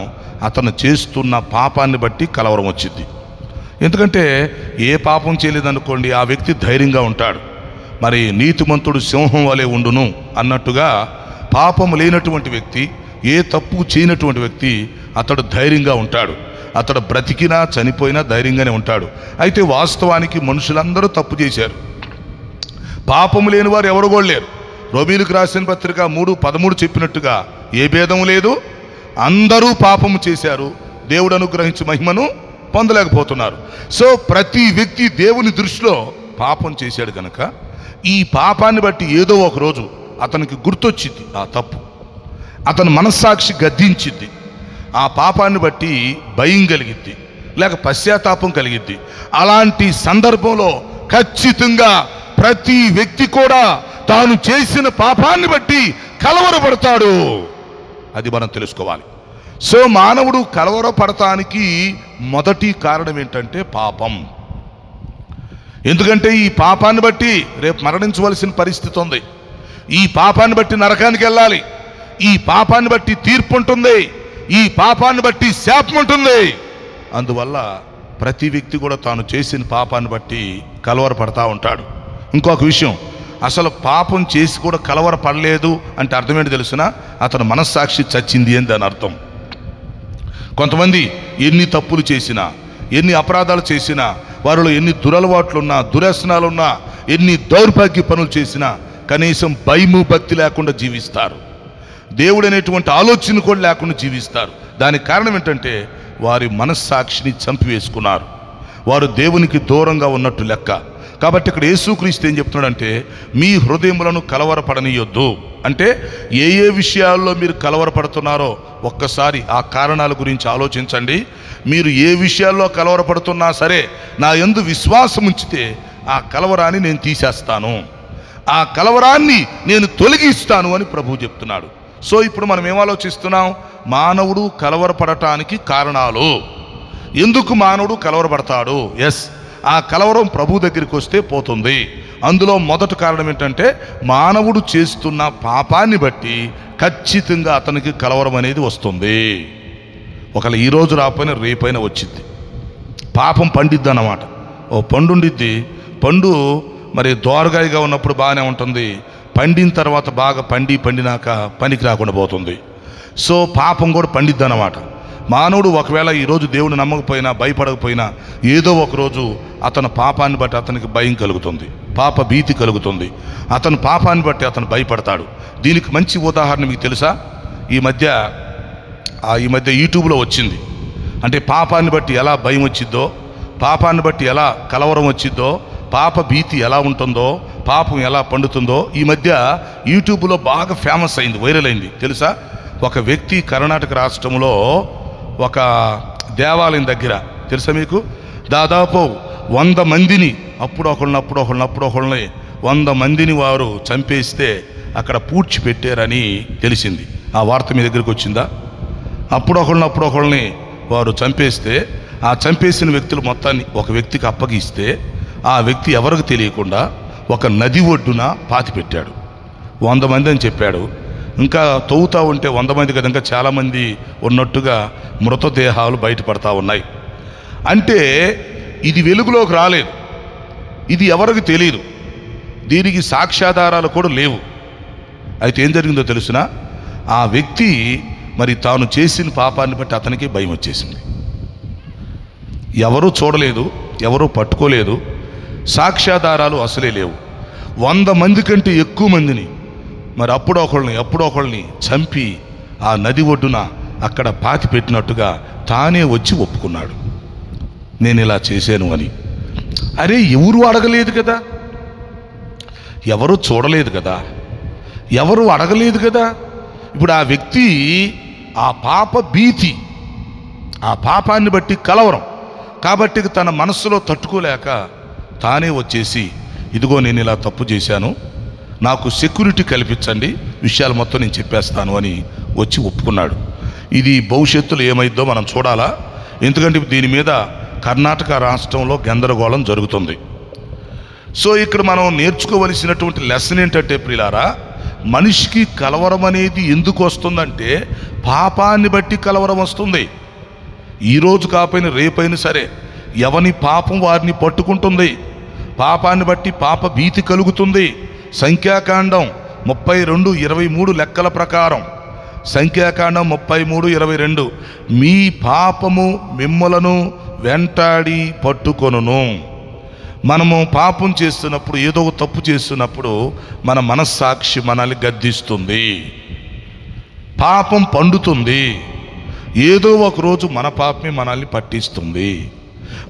అతను చేస్తున్న పాపాన్ని బట్టి కలవరం వచ్చింది. ఎందుకంటే ఏ పాపం చేయలేదనుకోండి, ఆ వ్యక్తి ధైర్యంగా ఉంటాడు. మరి నీతిమంతుడు సింహం వలె ఉండును అన్నట్టుగా పాపం లేనటువంటి వ్యక్తి, ఏ తప్పు చేయనటువంటి వ్యక్తి అతడు ధైర్యంగా ఉంటాడు. అతడు బ్రతికినా చనిపోయినా ధైర్యంగానే ఉంటాడు. అయితే వాస్తవానికి మనుషులందరూ తప్పు చేశారు. పాపము లేని వారు ఎవరు కూడా లేరు. రోమీయులకు రాసిన పత్రిక 3:13 చెప్పినట్టుగా ఏ భేదం లేదు, అందరూ పాపము చేశారు, దేవుడు అనుగ్రహించి మహిమను పొందలేకపోతున్నారు. సో ప్రతి వ్యక్తి దేవుని దృష్టిలో పాపం చేశాడు కనుక ఈ పాపాన్ని బట్టి ఏదో ఒక రోజు అతనికి గుర్తొచ్చింది ఆ తప్పు, అతని మనస్సాక్షి గద్దించింది. ఆ పాపాన్ని బట్టి భయం కలిగిద్ది, లేక పశ్చాత్తాపం కలిగిద్ది. అలాంటి సందర్భంలో ఖచ్చితంగా ప్రతి వ్యక్తి కూడా తాను చేసిన పాపాన్ని బట్టి కలవరపడతాడు. అది మనం తెలుసుకోవాలి. సో మానవుడు కలవరపడటానికి మొదటి కారణం ఏంటంటే పాపం. ఎందుకంటే ఈ పాపాన్ని బట్టి రేపు మరణించవలసిన పరిస్థితి ఉంది. ఈ పాపాన్ని బట్టి నరకానికి వెళ్ళాలి. ఈ పాపాన్ని బట్టి తీర్పు ఉంటుంది. ఈ పాపాన్ని బట్టి శాపం ఉంటుంది. అందువల్ల ప్రతి వ్యక్తి కూడా తాను చేసిన పాపాన్ని బట్టి కలవరపడతా ఉంటాడు. ఇంకొక విషయం, అసలు పాపం చేసి కూడా కలవరపడలేదు అంటే అర్థం ఏంటి తెలుసునా? అతను మనస్సాక్షి చచ్చింది అని దాని అర్థం. కొంతమంది ఎన్ని తప్పులు చేసినా, ఎన్ని అపరాధాలు చేసినా, వారిలో ఎన్ని దురలవాట్లున్నా, దురసనాలున్నా, ఎన్ని దౌర్భాగ్య పనులు చేసినా కనీసం భయము భక్తి లేకుండా జీవిస్తారు. దేవుడు అనేటువంటి ఆలోచన కూడా లేకుండా జీవిస్తారు. దానికి కారణం ఏంటంటే వారి మనస్సాక్షిని చంపివేసుకున్నారు. వారు దేవునికి దూరంగా ఉన్నట్టు లెక్క. కాబట్టి ఇక్కడ యేసుక్రీస్తు ఏం చెప్తున్నాడంటే, మీ హృదయములను కలవరపడనీయొద్దు. అంటే ఏ ఏ విషయాల్లో మీరు కలవరపడుతున్నారో ఒక్కసారి ఆ కారణాల గురించి ఆలోచించండి. మీరు ఏ విషయాల్లో కలవరపడుతున్నా సరే నా యందు విశ్వాసం ఉంచితే ఆ కలవరాన్ని నేను తీసేస్తాను, ఆ కలవరాన్ని నేను తొలగిస్తాను అని ప్రభువు చెప్తున్నాడు. సో ఇప్పుడు మనం ఏం ఆలోచిస్తున్నాం? మానవుడు కలవరపడటానికి కారణాలు. ఎందుకు మానవుడు కలవరపడతాడు? ఎస్, ఆ కలవరం ప్రభు దగ్గరికి వస్తే పోతుంది. అందులో మొదటి కారణం ఏంటంటే మానవుడు చేస్తున్న పాపాన్ని బట్టి ఖచ్చితంగా అతనికి కలవరం అనేది వస్తుంది. ఒకవేళ ఈరోజు రాకపోయినా రేపైనా వచ్చింది. పాపం పండిద్ది అన్నమాట. ఓ పండు ఉండిద్ది. పండు మరి దోరగాయగా ఉన్నప్పుడు బాగానే ఉంటుంది. పండిన తర్వాత బాగా పండినాక పనికి రాకుండా పోతుంది. సో పాపం కూడా పండిద్ది అన్నమాట. మానవుడు ఒకవేళ ఈరోజు దేవుడు నమ్మకపోయినా, భయపడకపోయినా, ఏదో ఒకరోజు అతని పాపాన్ని బట్టి అతనికి భయం కలుగుతుంది, పాప భీతి కలుగుతుంది. అతను పాపాన్ని బట్టి అతను భయపడతాడు. దీనికి మంచి ఉదాహరణ మీకు తెలుసా? ఈ మధ్య యూట్యూబ్లో వచ్చింది. అంటే పాపాన్ని బట్టి ఎలా భయం వచ్చిద్దో, పాపాన్ని బట్టి ఎలా కలవరం వచ్చిద్దో, పాప భీతి ఎలా ఉంటుందో, పాపం ఎలా పండుతుందో ఈ మధ్య యూట్యూబ్లో బాగా ఫేమస్ అయింది, వైరల్ అయింది. తెలుసా? ఒక వ్యక్తి కర్ణాటక రాష్ట్రంలో ఒక దేవాలయం దగ్గర, తెలుసా మీకు, దాదాపు 100 మందిని అప్పుడు ఒకళ్ళని 100 మందిని వారు చంపేస్తే అక్కడ పూడ్చిపెట్టారని తెలిసింది. ఆ వార్త మీ దగ్గరికి వచ్చిందా? అప్పుడు ఒకళ్ళని వారు చంపేస్తే ఆ చంపేసిన వ్యక్తులు మొత్తాన్ని ఒక వ్యక్తికి అప్పగిస్తే ఆ వ్యక్తి ఎవరికి తెలియకుండా ఒక నది ఒడ్డున పాతిపెట్టాడు. 100 మంది అని చెప్పాడు. ఇంకా తవ్వుతూ ఉంటే 100 మంది కదా, ఇంకా చాలామంది ఉన్నట్టుగా మృతదేహాలు బయటపడతా ఉన్నాయి. అంటే ఇది వెలుగులోకి రాలేదు, ఇది ఎవరికి తెలియదు, దీనికి సాక్ష్యాధారాలు కూడా లేవు. అయితే ఏం జరిగిందో తెలుసునా? ఆ వ్యక్తి మరి తాను చేసిన పాపాన్ని బట్టి అతనికి భయం వచ్చేసింది. ఎవరూ చూడలేదు, ఎవరూ పట్టుకోలేదు, సాక్ష్యాధారాలు అసలే లేవు. 100 మంది కంటే ఎక్కువ మందిని మరి అప్పుడు ఒకళ్ళని చంపి ఆ నది ఒడ్డున అక్కడ పాతి పెట్టినట్టుగా తానే వచ్చి ఒప్పుకున్నాడు, నేను ఇలా చేశాను అని. అరే, ఎవరు అడగలేదు కదా, ఎవరు చూడలేదు కదా, ఎవరు అడగలేదు కదా. ఇప్పుడు ఆ వ్యక్తి ఆ పాప భీతి, ఆ పాపాన్ని బట్టి కలవరం కాబట్టి తన మనస్సులో తట్టుకోలేక తానే వచ్చేసి, ఇదిగో నేను ఇలా తప్పు చేశాను, నాకు సెక్యూరిటీ కల్పించండి, విషయాలు మొత్తం నేను చెప్పేస్తాను అని వచ్చి ఒప్పుకున్నాడు. ఇది భవిష్యత్తులో ఏమైద్దో మనం చూడాలా. ఎందుకంటే దీని మీద కర్ణాటక రాష్ట్రంలో గందరగోళం జరుగుతుంది. సో ఇక్కడ మనం నేర్చుకోవలసినటువంటి లెసన్ ఏంటంటే ప్రియులారా, మనిషికి కలవరం అనేది ఎందుకు వస్తుందంటే పాపాన్ని బట్టి కలవరం వస్తుంది. ఈరోజు కాకపోయినా రేపైనా సరే ఎవని పాపం వారిని పట్టుకుంటుంది. పాపాన్ని బట్టి పాప భీతి కలుగుతుంది. సంఖ్యాకాండం 32:23 లెక్కల ప్రకారం, సంఖ్యాకాండం 33:22, మీ పాపము మిమ్మలను వెంటాడి పట్టుకొనును. మనము పాపం చేస్తున్నప్పుడు, ఏదో ఒక తప్పు చేస్తున్నప్పుడు మన మనస్సాక్షి మనల్ని గద్దిస్తుంది, పాపం పండుతుంది. ఏదో ఒకరోజు మన పాపమే మనల్ని పట్టిస్తుంది.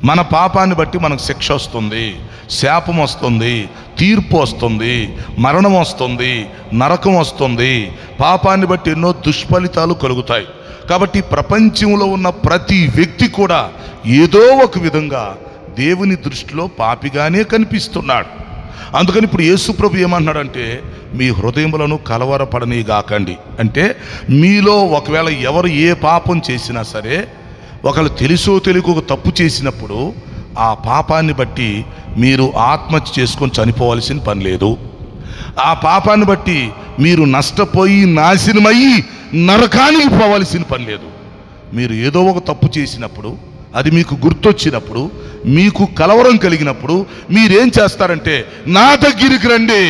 మన పాపాన్ని బట్టి మనకు శిక్ష వస్తుంది, శాపం వస్తుంది, తీర్పు వస్తుంది, మరణం వస్తుంది, నరకం వస్తుంది. పాపాన్ని బట్టి ఎన్నో దుష్ఫలితాలు కలుగుతాయి. కాబట్టి ప్రపంచంలో ఉన్న ప్రతి వ్యక్తి కూడా ఏదో ఒక విధంగా దేవుని దృష్టిలో పాపిగానే కనిపిస్తున్నాడు. అందుకని ఇప్పుడు యేసు ప్రభు ఏమంటున్నాడంటే మీ హృదయములను కలవరపడనీగాకండి. అంటే మీలో ఒకవేళ ఎవరు ఏ పాపం చేసినా సరే, ఒకళ్ళు తెలుసో తెలియక ఒక తప్పు చేసినప్పుడు ఆ పాపాన్ని బట్టి మీరు ఆత్మహత్య చేసుకొని చనిపోవాల్సిన పని లేదు. ఆ పాపాన్ని బట్టి మీరు నష్టపోయి నాశనమయ్యి నరకానికి పోవాల్సిన పని లేదు. మీరు ఏదో ఒక తప్పు చేసినప్పుడు, అది మీకు గుర్తొచ్చినప్పుడు, మీకు కలవరం కలిగినప్పుడు మీరేం చేస్తారంటే నా దగ్గరికి రండి,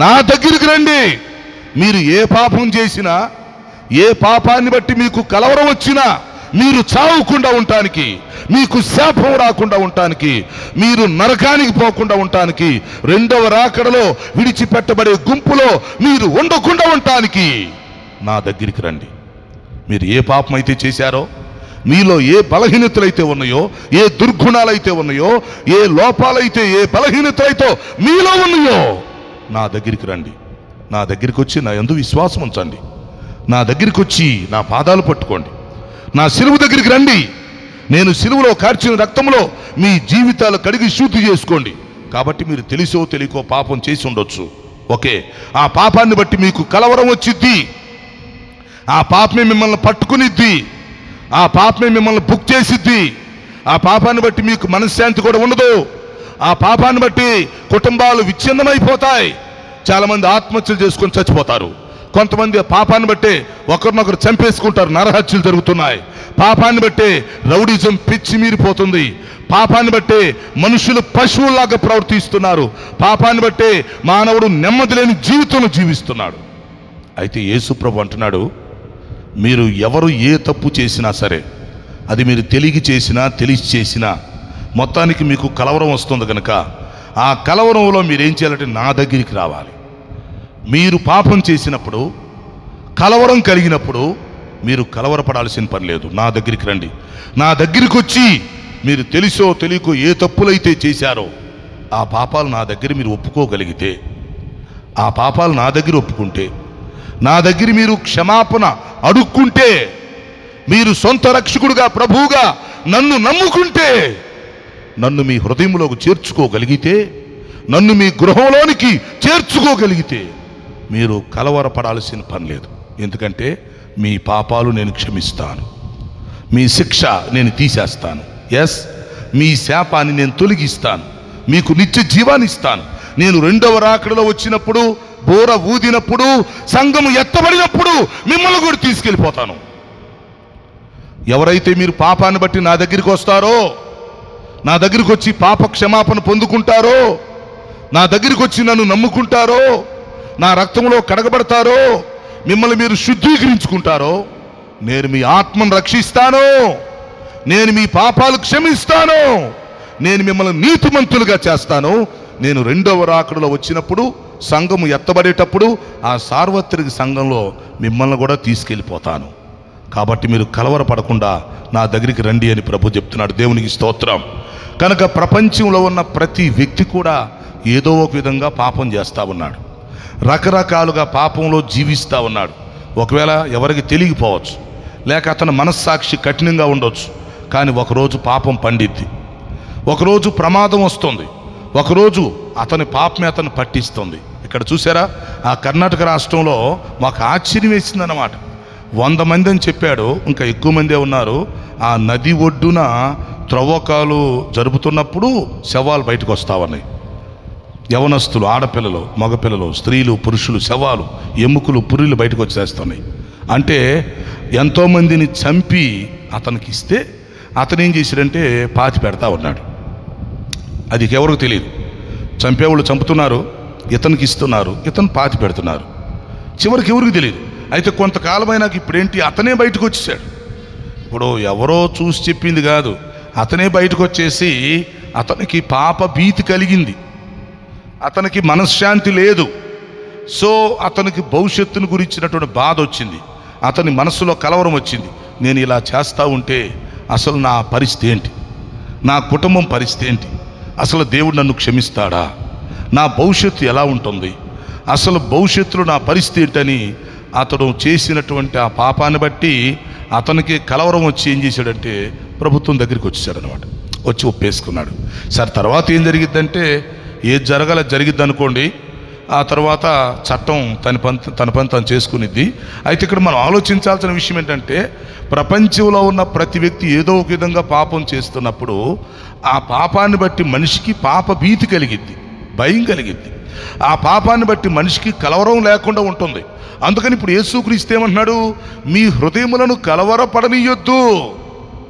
నా దగ్గరికి రండి. మీరు ఏ పాపం చేసినా, ఏ పాపాన్ని బట్టి మీకు కలవరం వచ్చినా, మీరు చావకుండా ఉండటానికి, మీకు శాపం రాకుండా ఉండటానికి, మీరు నరకానికి పోకుండా ఉండటానికి, రెండవ రాకడలో విడిచిపెట్టబడే గుంపులో మీరు ఉండకుండా ఉండటానికి నా దగ్గరికి రండి. మీరు ఏ పాపం అయితే చేశారో, మీలో ఏ బలహీనతలైతే ఉన్నాయో, ఏ దుర్గుణాలైతే ఉన్నాయో, ఏ లోపాలైతే, ఏ బలహీనతలైతే మీలో ఉన్నాయో నా దగ్గరికి రండి. నా దగ్గరికి వచ్చి నా యందు విశ్వాసం ఉంచండి. నా దగ్గరికి వచ్చి నా పాదాలు పట్టుకోండి. నా సిలువ దగ్గరికి రండి. నేను సిలువలో కార్చిన రక్తంలో మీ జీవితాలు కడిగి శుద్ధి చేసుకోండి. కాబట్టి మీరు తెలిసో తెలియకో పాపం చేసి ఉండొచ్చు. ఓకే, ఆ పాపాన్ని బట్టి మీకు కలవరం వచ్చిద్ది. ఆ పాపమే మిమ్మల్ని పట్టుకునిద్ది. ఆ పాపమే మిమ్మల్ని బుక్ చేసిద్ది. ఆ పాపాన్ని బట్టి మీకు మనశ్శాంతి కూడా ఉండదు. ఆ పాపాన్ని బట్టి కుటుంబాలు విచ్ఛిన్నమైపోతాయి. చాలామంది ఆత్మహత్యలు చేసుకొని చచ్చిపోతారు. కొంతమంది పాపాన్ని బట్టే ఒకరినొకరు చంపేసుకుంటారు, నరహత్యలు జరుగుతున్నాయి. పాపాన్ని బట్టే రౌడిజం పిచ్చి మీరిపోతుంది. పాపాన్ని బట్టే మనుషులు పశువుల్లాగా ప్రవర్తిస్తున్నారు. పాపాన్ని బట్టే మానవుడు నెమ్మది లేని జీవితం జీవిస్తున్నాడు. అయితే యేసు ప్రభు అంటున్నాడు, మీరు ఎవరు ఏ తప్పు చేసినా సరే, అది మీరు తెలిసి చేసినా తెలిసి చేసినా, మొత్తానికి మీకు కలవరం వస్తుంది కనుక ఆ కలవరంలో మీరేం చేయాలంటే నా దగ్గరికి రావాలి. మీరు పాపం చేసినప్పుడు, కలవరం కలిగినప్పుడు మీరు కలవరపడాల్సిన పని లేదు. నా దగ్గరికి రండి. నా దగ్గరికి వచ్చి మీరు తెలిసో తెలియకో ఏ తప్పులైతే చేశారో ఆ పాపాలు నా దగ్గర మీరు ఒప్పుకోగలిగితే, ఆ పాపాలు నా దగ్గర ఒప్పుకుంటే, నా దగ్గర మీరు క్షమాపణ అడుక్కుంటే, మీరు సొంత రక్షకుడుగా ప్రభువుగా నన్ను నమ్ముకుంటే, నన్ను మీ హృదయంలోకి చేర్చుకోగలిగితే, నన్ను మీ గృహంలోనికి చేర్చుకోగలిగితే మీరు కలవరపడాల్సిన పని లేదు. ఎందుకంటే మీ పాపాలు నేను క్షమిస్తాను, మీ శిక్ష నేను తీసేస్తాను. ఎస్, మీ శాపాన్ని నేను తొలగిస్తాను, మీకు నిత్య జీవాన్ని ఇస్తాను. నేను రెండవ రాకడలో వచ్చినప్పుడు, బోర ఊదినప్పుడు, సంఘము ఎత్తబడినప్పుడు మిమ్మల్ని కూడా తీసుకెళ్ళిపోతాను. ఎవరైతే మీరు పాపాన్ని బట్టి నా దగ్గరికి వస్తారో, నా దగ్గరికి వచ్చి పాప క్షమాపణ పొందుకుంటారో, నా దగ్గరికి వచ్చి నన్ను నమ్ముకుంటారో, నా రక్తంలో కడగబడతారో, మిమ్మల్ని మీరు శుద్ధీకరించుకుంటారో, నేను మీ ఆత్మను రక్షిస్తాను, నేను మీ పాపాలు క్షమిస్తాను, నేను మిమ్మల్ని నీతిమంతులుగా చేస్తాను. నేను రెండవ రాకడలో వచ్చినప్పుడు, సంఘము ఎత్తబడేటప్పుడు ఆ సార్వత్రిక సంఘంలో మిమ్మల్ని కూడా తీసుకెళ్ళిపోతాను. కాబట్టి మీరు కలవరపడకుండా నా దగ్గరికి రండి అని ప్రభు చెప్తున్నాడు. దేవునికి స్తోత్రం. కనుక ప్రపంచంలో ఉన్న ప్రతి వ్యక్తి కూడా ఏదో ఒక విధంగా పాపం చేస్తూ ఉన్నాడు, రకరకాలుగా పాపంలో జీవిస్తూ ఉన్నాడు. ఒకవేళ ఎవరికి తెలియకపోవచ్చు, లేక అతని మనస్సాక్షి కఠినంగా ఉండొచ్చు. కానీ ఒకరోజు పాపం పండిద్ది, ఒకరోజు ప్రమాదం వస్తుంది, ఒకరోజు అతని పాపమే అతను పట్టిస్తుంది. ఇక్కడ చూసారా, ఆ కర్ణాటక రాష్ట్రంలో మాకు ఆశ్చర్యం వేసిందన్నమాట. 100 మంది అని చెప్పాడు, ఇంకా ఎక్కువ మందే ఉన్నారు. ఆ నది ఒడ్డున త్రవ్వకాలు జరుపుతున్నప్పుడు శవాలు బయటకు వస్తా ఉన్నాయి. యవనస్తులు, ఆడపిల్లలు, మగపిల్లలు, స్త్రీలు, పురుషులు, శవాలు, ఎముకలు, పుర్రెలు బయటకు వచ్చేస్తున్నాయి. అంటే ఎంతోమందిని చంపి అతనికి ఇస్తే అతను ఏం చేశాడంటే పాతి పెడతా ఉన్నాడు. అది ఎవరికి తెలియదు. చంపేవాళ్ళు చంపుతున్నారు, ఇతనికి ఇస్తున్నారు, ఇతను పాతి పెడుతున్నారు. చివరికి ఎవరికి తెలియదు. అయితే కొంతకాలమైనాక ఇప్పుడేంటి, అతనే బయటకు వచ్చేసాడు. ఇప్పుడు ఎవరో చూసి చెప్పింది కాదు, అతనే బయటకు వచ్చేసి అతనికి పాప భీతి కలిగింది, అతనికి మనశ్శాంతి లేదు. సో అతనికి భవిష్యత్తును గురించినటువంటి బాధ వచ్చింది, అతని మనసులో కలవరం వచ్చింది. నేను ఇలా చేస్తూ ఉంటే అసలు నా పరిస్థితి ఏంటి, నా కుటుంబం పరిస్థితి ఏంటి, అసలు దేవుడు నన్ను క్షమిస్తాడా, నా భవిష్యత్తు ఎలా ఉంటుంది, అసలు భవిష్యత్తులో నా పరిస్థితి ఏంటని అతడు చేసినటువంటి ఆ పాపాన్ని బట్టి అతనికి కలవరం వచ్చి ఏం చేశాడంటే ప్రభుత్వం దగ్గరికి వచ్చేసాడు అనమాట. వచ్చి ఒప్పేసుకున్నాడు. సరే తర్వాత ఏం జరిగిద్దంటే ఏది జరగాల జరిగిద్ది అనుకోండి, ఆ తర్వాత చట్టం తన పని తను చేసుకునిద్ది. అయితే ఇక్కడ మనం ఆలోచించాల్సిన విషయం ఏంటంటే, ప్రపంచంలో ఉన్న ప్రతి వ్యక్తి ఏదో ఒక విధంగా పాపం చేస్తున్నప్పుడు ఆ పాపాన్ని బట్టి మనిషికి పాప భీతి కలిగిద్ది, భయం కలిగిద్ది. ఆ పాపాన్ని బట్టి మనిషికి కలవరం లేకుండా ఉంటుంది. అందుకని ఇప్పుడు యేసుక్రీస్తు ఏమంటున్నాడు? మీ హృదయములను కలవరపడనీయొద్దు,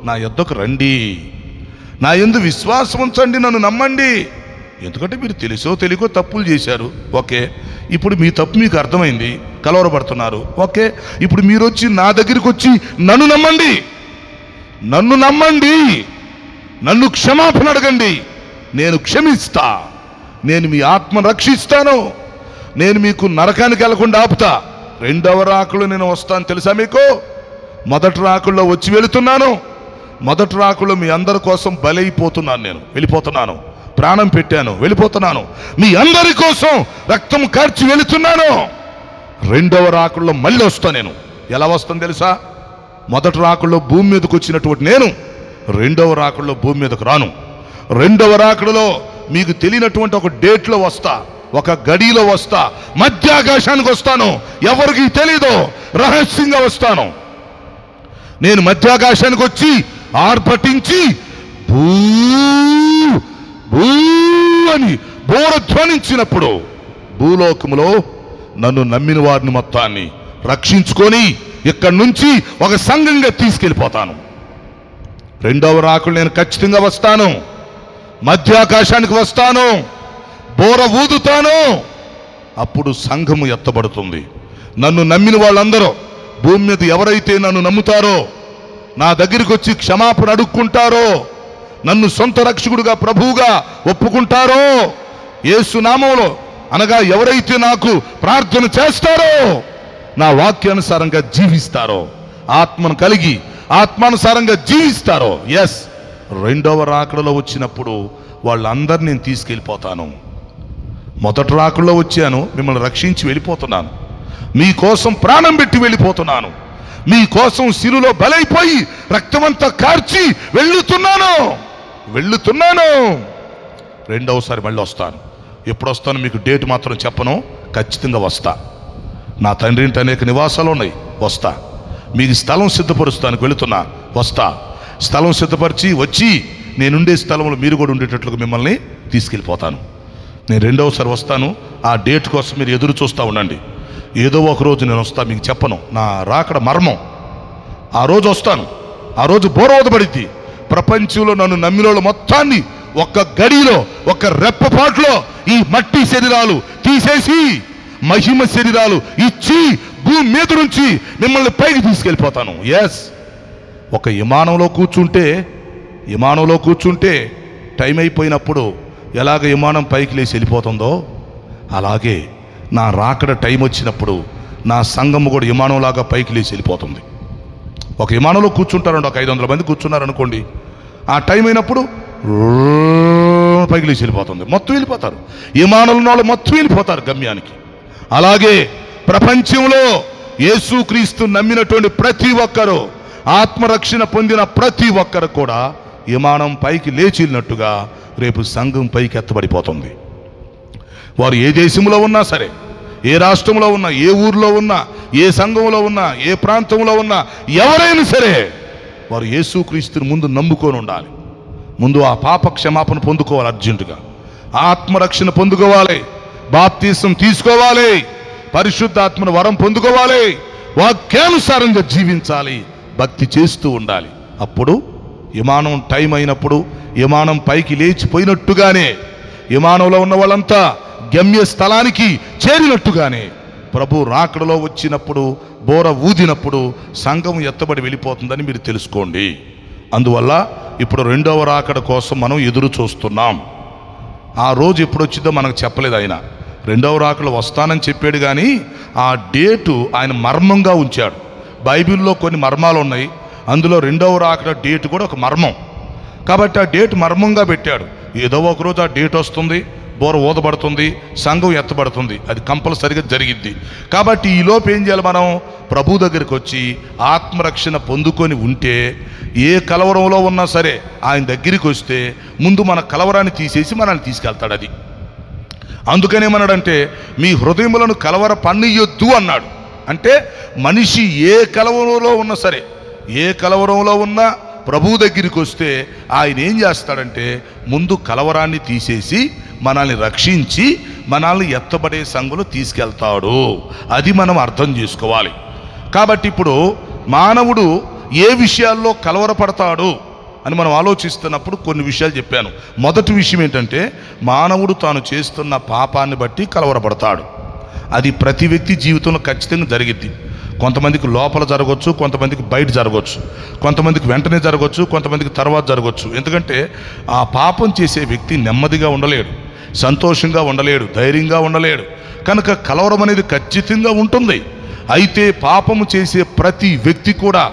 నా యొద్దకు రండి, నా యందు విశ్వాసం ఉంచండి, నన్ను నమ్మండి. ఎందుకంటే మీరు తెలుసో తెలియకో తప్పులు చేశారు, ఓకే. ఇప్పుడు మీ తప్పు మీకు అర్థమైంది, కలవరపడుతున్నారు, ఓకే. ఇప్పుడు మీరు వచ్చి నా దగ్గరికి వచ్చి నన్ను నమ్మండి, నన్ను నమ్మండి, నన్ను క్షమాపణ అడగండి, నేను క్షమిస్తా, నేను మీ ఆత్మను రక్షిస్తాను, నేను మీకు నరకానికి వెళ్లకుండా ఆపుతా. రెండవ రాకులు నేను వస్తాను తెలుసా మీకు? మొదటి రాకుల్లో వచ్చి వెళుతున్నాను, మొదటి రాకుల్లో మీ అందరి కోసం బలైపోతున్నాను, నేను వెళ్ళిపోతున్నాను, ప్రాణం పెట్టాను, వెళ్ళిపోతున్నాను, మీ అందరి కోసం రక్తం కార్చి వెళుతున్నాను. రెండవ రాకుల్లో మళ్ళీ వస్తాను. నేను ఎలా వస్తాను తెలుసా? మొదటి రాకుల్లో భూమి మీదకి వచ్చినటువంటి నేను రెండవ రాకుల్లో భూమి మీదకు రాను. రెండవ రాకులలో మీకు తెలియనటువంటి ఒక డేట్లో వస్తా, ఒక గడిలో వస్తా, మధ్యాకాశానికి వస్తాను, ఎవరికి తెలీదు, రహస్యంగా వస్తాను. నేను మధ్యాకాశానికి వచ్చి ఆర్భటించి భూ భూ అని బోరధ్వనించినప్పుడు భూలోకములో నన్ను నమ్మిన వారిని మొత్తాన్ని రక్షించుకొని ఇక్కడి నుంచి ఒక సంఘంగా తీసుకెళ్ళిపోతాను. రెండవ రాకులు నేను ఖచ్చితంగా వస్తాను, మధ్యాకాశానికి వస్తాను, బోర ఊదుతాను. అప్పుడు సంఘము ఎత్తబడుతుంది. నన్ను నమ్మిన వాళ్ళందరూ భూమి మీద ఎవరైతే నన్ను నమ్ముతారో, నా దగ్గరికి వచ్చి క్షమాపణ అడుక్కుంటారో, నన్ను సొంత రక్షకుడుగా ప్రభువుగా ఒప్పుకుంటారో, యేసు నామములో అనగా ఎవరైతే నాకు ప్రార్థన చేస్తారో, నా వాక్యానుసారంగా జీవిస్తారో, ఆత్మను కలిగి ఆత్మానుసారంగా జీవిస్తారో, ఎస్, రెండవ రాకడలో వచ్చినప్పుడు వాళ్ళందరినీ నేను తీసుకెళ్ళిపోతాను. మొదటి రాకడలో వచ్చాను, మిమ్మల్ని రక్షించి వెళ్ళిపోతున్నాను, మీకోసం ప్రాణం పెట్టి వెళ్ళిపోతున్నాను, మీకోసం శిలువలో బలైపోయి రక్తమంతా కార్చి వెళ్తున్నాను. రెండవసారి మళ్ళీ వస్తాను. ఎప్పుడు వస్తాను మీకు డేట్ మాత్రం చెప్పను, ఖచ్చితంగా వస్తా. నా తండ్రి ఇంటి అనేక నివాసాలు ఉన్నాయి, వస్తా. మీకు స్థలం సిద్ధపరుస్తానికి వెళుతున్నా, వస్తా. స్థలం సిద్ధపరిచి వచ్చి నేనుండే స్థలంలో మీరు కూడా ఉండేటట్లుగా మిమ్మల్ని తీసుకెళ్ళిపోతాను. నేను రెండవసారి వస్తాను. ఆ డేట్ కోసం మీరు ఎదురు చూస్తూ ఉండండి. ఏదో ఒక రోజు నేను వస్తా, మీకు చెప్పను నా రాకడ మర్మం. ఆ రోజు వస్తాను, ఆ రోజు బోరవదబడిద్ది. ప్రపంచంలో నన్ను నమ్మిన వాళ్ళు మొత్తాన్ని ఒక్క గడిలో, ఒక్క రెప్పపాట్లో ఈ మట్టి శరీరాలు తీసేసి మహిమ శరీరాలు ఇచ్చి భూమి మీద నుంచి మిమ్మల్ని పైకి తీసుకెళ్ళిపోతాను. ఎస్, ఒక విమానంలో కూర్చుంటే టైం అయిపోయినప్పుడు ఎలాగ విమానం పైకి లేచి వెళ్ళిపోతుందో, అలాగే నా రాకడ టైం వచ్చినప్పుడు నా సంఘము కూడా విమానంలాగా పైకి లేచి వెళ్ళిపోతుంది. ఒక విమానంలో కూర్చుంటారండి, ఒక 500 మంది కూర్చున్నారనుకోండి, ఆ టైం అయినప్పుడు పైకి లేచి వెళ్ళిపోతుంది, మొత్తం వెళ్ళిపోతారు. విమానంలో వాళ్ళు మొత్తం వెళ్ళిపోతారు గమ్యానికి. అలాగే ప్రపంచంలో యేసుక్రీస్తు నమ్మినటువంటి ప్రతి ఒక్కరూ, ఆత్మరక్షణ పొందిన ప్రతి ఒక్కరు కూడా విమానం పైకి లేచినట్టుగా రేపు సంఘం పైకి ఎత్తబడిపోతుంది. వారు ఏ దేశంలో ఉన్నా సరే, ఏ రాష్ట్రంలో ఉన్నా, ఏ ఊర్లో ఉన్నా, ఏ సంఘంలో ఉన్నా, ఏ ప్రాంతంలో ఉన్నా, ఎవరైనా సరే వారు యేసుక్రీస్తుని ముందు నమ్ముకొని ఉండాలి. ముందు ఆ పాప క్షమాపణ పొందుకోవాలి, అర్జెంటుగా ఆత్మరక్షణ పొందుకోవాలి, బాప్తీసం తీసుకోవాలి, పరిశుద్ధాత్మను వరం పొందుకోవాలి, వాక్యానుసారంగా జీవించాలి, భక్తి చేస్తూ ఉండాలి. అప్పుడు విమానం టైం అయినప్పుడు విమానం పైకి లేచిపోయినట్టుగానే, విమానంలో ఉన్న వాళ్ళంతా గమ్య స్థలానికి చేరినట్టుగానే ప్రభు రాకడలో వచ్చినప్పుడు, బోర ఊదినప్పుడు సంఘం ఎత్తబడి వెళ్ళిపోతుందని మీరు తెలుసుకోండి. అందువల్ల ఇప్పుడు రెండవ రాకడ కోసం మనం ఎదురు చూస్తున్నాం. ఆ రోజు ఎప్పుడు వచ్చిందో మనకు చెప్పలేదు ఆయన. రెండవ రాకడలో వస్తానని చెప్పాడు, కానీ ఆ డేటు ఆయన మర్మంగా ఉంచాడు. బైబిల్లో కొన్ని మర్మాలు ఉన్నాయి, అందులో రెండవ రాకడ డేట్ కూడా ఒక మర్మం. కాబట్టి ఆ డేట్ మర్మంగా పెట్టాడు. ఏదో ఒకరోజు ఆ డేట్ వస్తుంది, బోర ఊదబడుతుంది, సంఘం ఎత్తబడుతుంది, అది కంపల్సరిగా జరిగిద్ది. కాబట్టి ఈలోపు ఏం చేయాలి? మనం ప్రభు దగ్గరికి వచ్చి ఆత్మరక్షణ పొందుకొని ఉంటే, ఏ కలవరంలో ఉన్నా సరే ఆయన దగ్గరికి వస్తే ముందు మన కలవరాన్ని తీసేసి మనల్ని తీసుకెళ్తాడు. అది అందుకనేమన్నాడంటే మీ హృదయములను కలవర పన్నియొద్దు అన్నాడు. అంటే మనిషి ఏ కలవరంలో ఉన్నా సరే, ఏ కలవరంలో ఉన్నా ప్రభువు దగ్గరికి వస్తే ఆయన ఏం చేస్తాడంటే ముందు కలవరాన్ని తీసేసి మనల్ని రక్షించి మనల్ని ఎత్తబడే సంఘంలో తీసుకెళ్తాడు. అది మనం అర్థం చేసుకోవాలి. కాబట్టి ఇప్పుడు మానవుడు ఏ విషయాల్లో కలవరపడతాడు అని మనం ఆలోచిస్తున్నప్పుడు కొన్ని విషయాలు చెప్పాను. మొదటి విషయం ఏంటంటే మానవుడు తాను చేస్తున్న పాపాన్ని బట్టి కలవరపడతాడు. అది ప్రతి వ్యక్తి జీవితంలో ఖచ్చితంగా జరిగిద్ది. కొంతమందికి లోపల జరగవచ్చు, కొంతమందికి బయట జరగవచ్చు, కొంతమందికి వెంటనే జరగవచ్చు, కొంతమందికి తర్వాత జరగవచ్చు. ఎందుకంటే ఆ పాపం చేసే వ్యక్తి నెమ్మదిగా ఉండలేడు, సంతోషంగా ఉండలేడు, ధైర్యంగా ఉండలేడు. కనుక కలవరం అనేది ఖచ్చితంగా ఉంటుంది. అయితే పాపము చేసే ప్రతి వ్యక్తి కూడా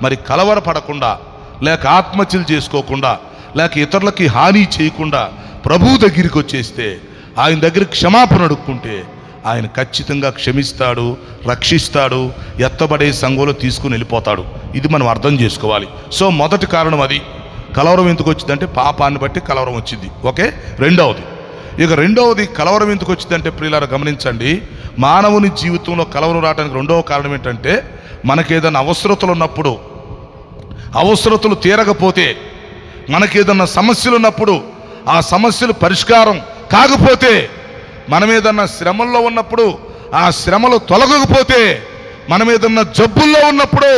మరి కలవరపడకుండా, లేక ఆత్మహత్యలు చేసుకోకుండా, లేక ఇతరులకి హాని చేయకుండా ప్రభువు దగ్గరికి వచ్చేస్తే, ఆయన దగ్గర క్షమాపణ అడుక్కుంటే ఆయన ఖచ్చితంగా క్షమిస్తాడు, రక్షిస్తాడు, ఎత్తబడే సంఘంలో తీసుకుని వెళ్ళిపోతాడు. ఇది మనం అర్థం చేసుకోవాలి. సో మొదటి కారణం అది. కలవరం ఎందుకు వచ్చిందంటే పాపాన్ని బట్టి కలవరం వచ్చింది. ఓకే. రెండవది కలవరం ఎందుకు వచ్చిందంటే ప్రియులారా గమనించండి, మానవుని జీవితంలో కలవరం రావడానికి రెండవ కారణం ఏంటంటే మనకేదైనా అవసరతలు ఉన్నప్పుడు, అవసరతలు తీరకపోతే, మనకేదన్నా సమస్యలు ఉన్నప్పుడు ఆ సమస్యలు పరిష్కారం కాకపోతే, మనం ఏదన్నా శ్రమల్లో ఉన్నప్పుడు ఆ శ్రమలు తొలగకపోతే, మనం ఏదన్నా జబ్బుల్లో ఉన్నప్పుడు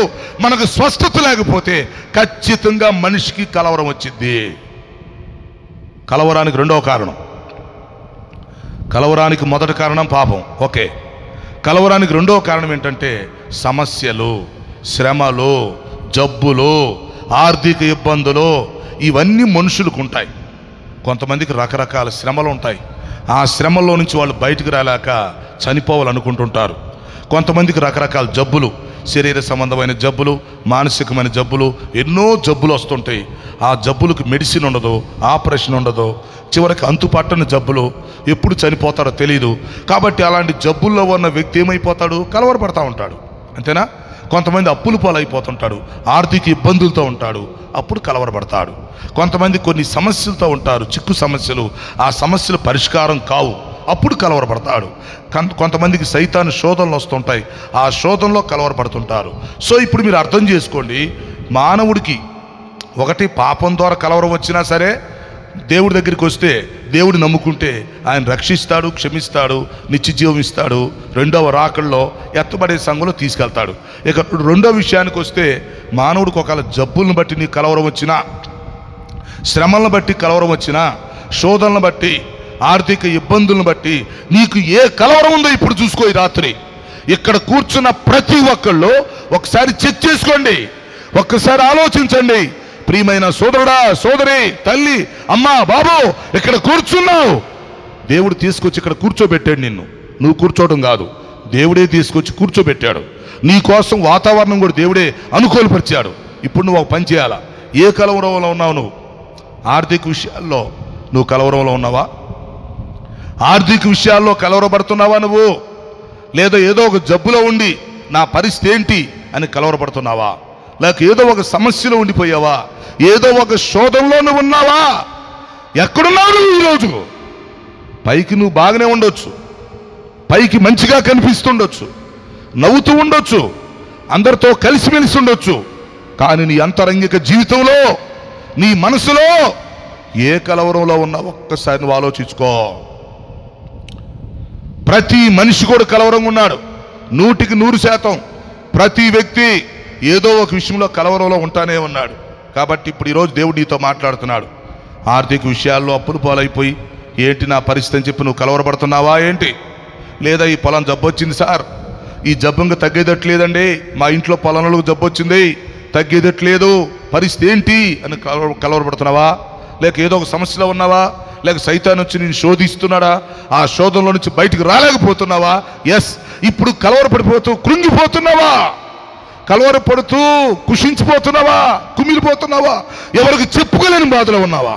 మనకు స్వస్థత లేకపోతే ఖచ్చితంగా మనిషికి కలవరం వచ్చింది. కలవరానికి రెండవ కారణం. కలవరానికి మొదటి కారణం పాపం. ఓకే. కలవరానికి రెండవ కారణం ఏంటంటే సమస్యలు, శ్రమలు, జబ్బులు, ఆర్థిక ఇబ్బందులు. ఇవన్నీ మనుషులకు ఉంటాయి. కొంతమందికి రకరకాల శ్రమలు ఉంటాయి. ఆ శ్రమల్లో నుంచి వాళ్ళు బయటకు రాలేక చనిపోవాలనుకుంటుంటారు. కొంతమందికి రకరకాల జబ్బులు, శరీర సంబంధమైన జబ్బులు, మానసికమైన జబ్బులు, ఎన్నో జబ్బులు వస్తుంటాయి. ఆ జబ్బులకు మెడిసిన్ ఉండదు, ఆపరేషన్ ఉండదు, చివరికి అంతుపట్టని జబ్బులు, ఎప్పుడు చనిపోతాడో తెలియదు. కాబట్టి అలాంటి జబ్బుల్లో ఉన్న వ్యక్తి ఏమైపోతాడు? కలవరపడతా ఉంటాడు. అంతేనా? కొంతమంది అప్పుల పాలైపోతుంటాడు, ఆర్థిక ఇబ్బందులతో ఉంటాడు, అప్పుడు కలవరపడతాడు. కొంతమంది కొన్ని సమస్యలతో ఉంటారు, చిక్కు సమస్యలు, ఆ సమస్యలు పరిష్కారం కావు, అప్పుడు కలవరపడతాడు. కొంతమందికి సైతాను శోధనలు వస్తుంటాయి, ఆ శోధనలో కలవరపడుతుంటారు. సో ఇప్పుడు మీరు అర్థం చేసుకోండి, మానవుడికి ఒకటి పాపం ద్వారా కలవరం వచ్చినా సరే దేవుడి దగ్గరికి వస్తే, దేవుడు నమ్ముకుంటే ఆయన రక్షిస్తాడు, క్షమిస్తాడు, నిత్య జీవం ఇస్తాడు, రెండవ రాకల్లో ఎత్తబడే సంఘంలో తీసుకెళ్తాడు. ఇక రెండో విషయానికి వస్తే, మానవుడికి ఒకవేళ జబ్బులను బట్టి నీకు కలవరం వచ్చినా, శ్రమలను బట్టి కలవరం వచ్చినా, శోధనలను బట్టి, ఆర్థిక ఇబ్బందులను బట్టి నీకు ఏ కలవరం ఉందో ఇప్పుడు చూసుకో. ఈ రాత్రి ఇక్కడ కూర్చున్న ప్రతి ఒక్కళ్ళు ఒకసారి చెక్ చేసుకోండి, ఒక్కసారి ఆలోచించండి. ప్రియమైన సోదరుడా, సోదరి, తల్లి, అమ్మ, బాబు, ఇక్కడ కూర్చున్నావు, దేవుడు తీసుకొచ్చి ఇక్కడ కూర్చోబెట్టాడు నిన్ను. నువ్వు కూర్చోవడం కాదు, దేవుడే తీసుకొచ్చి కూర్చోబెట్టాడు. నీ కోసం వాతావరణం కూడా దేవుడే అనుకూలపరిచాడు. ఇప్పుడు నువ్వు ఒక పని చేయాలా? ఏ కలవరంలో ఉన్నావు నువ్వు? ఆర్థిక విషయాల్లో నువ్వు కలవరంలో ఉన్నావా? ఆర్థిక విషయాల్లో కలవరపడుతున్నావా నువ్వు? లేదా ఏదో ఒక జబ్బులో ఉండి నా పరిస్థితి ఏంటి అని కలవరపడుతున్నావా? లేక ఏదో ఒక సమస్యలో ఉండిపోయావా? ఏదో ఒక శోధనలో నువ్వు ఉన్నావా? ఎక్కడున్నావు నువ్వు ఈరోజు? పైకి నువ్వు బాగానే ఉండొచ్చు, పైకి మంచిగా కనిపిస్తుండొచ్చు, నవ్వుతూ ఉండొచ్చు, అందరితో కలిసిమెలిసి ఉండొచ్చు, కానీ నీ అంతరంగిక జీవితంలో, నీ మనసులో ఏ కలవరంలో ఉన్నావు ఒక్కసారి నువ్వు ఆలోచించుకో. ప్రతి మనిషి కూడా కలవరంగా ఉన్నాడు. 100% ప్రతి వ్యక్తి ఏదో ఒక విషయంలో కలవరంలో ఉంటానే ఉన్నాడు. కాబట్టి ఇప్పుడు ఈరోజు దేవుడు నీతో మాట్లాడుతున్నాడు. ఆర్థిక విషయాల్లో అప్పులు పాలైపోయి ఏంటి నా పరిస్థితి అని చెప్పి నువ్వు కలవరపడుతున్నావా ఏంటి? లేదా ఈ పొలం జబ్బు వచ్చింది సార్, ఈ జబ్బు ఇంకా తగ్గేదట్లేదండి, మా ఇంట్లో పొలంలో జబ్బు వచ్చింది, తగ్గేదట్లేదు, పరిస్థితి ఏంటి అని కలవరపడుతున్నావా? లేక ఏదో ఒక సమస్యలో ఉన్నావా? లేక సైతాన్ వచ్చి నేను శోధిస్తున్నాడా? ఆ శోధనలో నుంచి బయటికి రాలేకపోతున్నావా? ఎస్. ఇప్పుడు కలవరపడిపోతూ కృంగిపోతున్నావా? కలవరపడుతూ కుషించిపోతున్నావా? కుమిలిపోతున్నావా? ఎవరికి చెప్పుకోలేని బాధలో ఉన్నావా?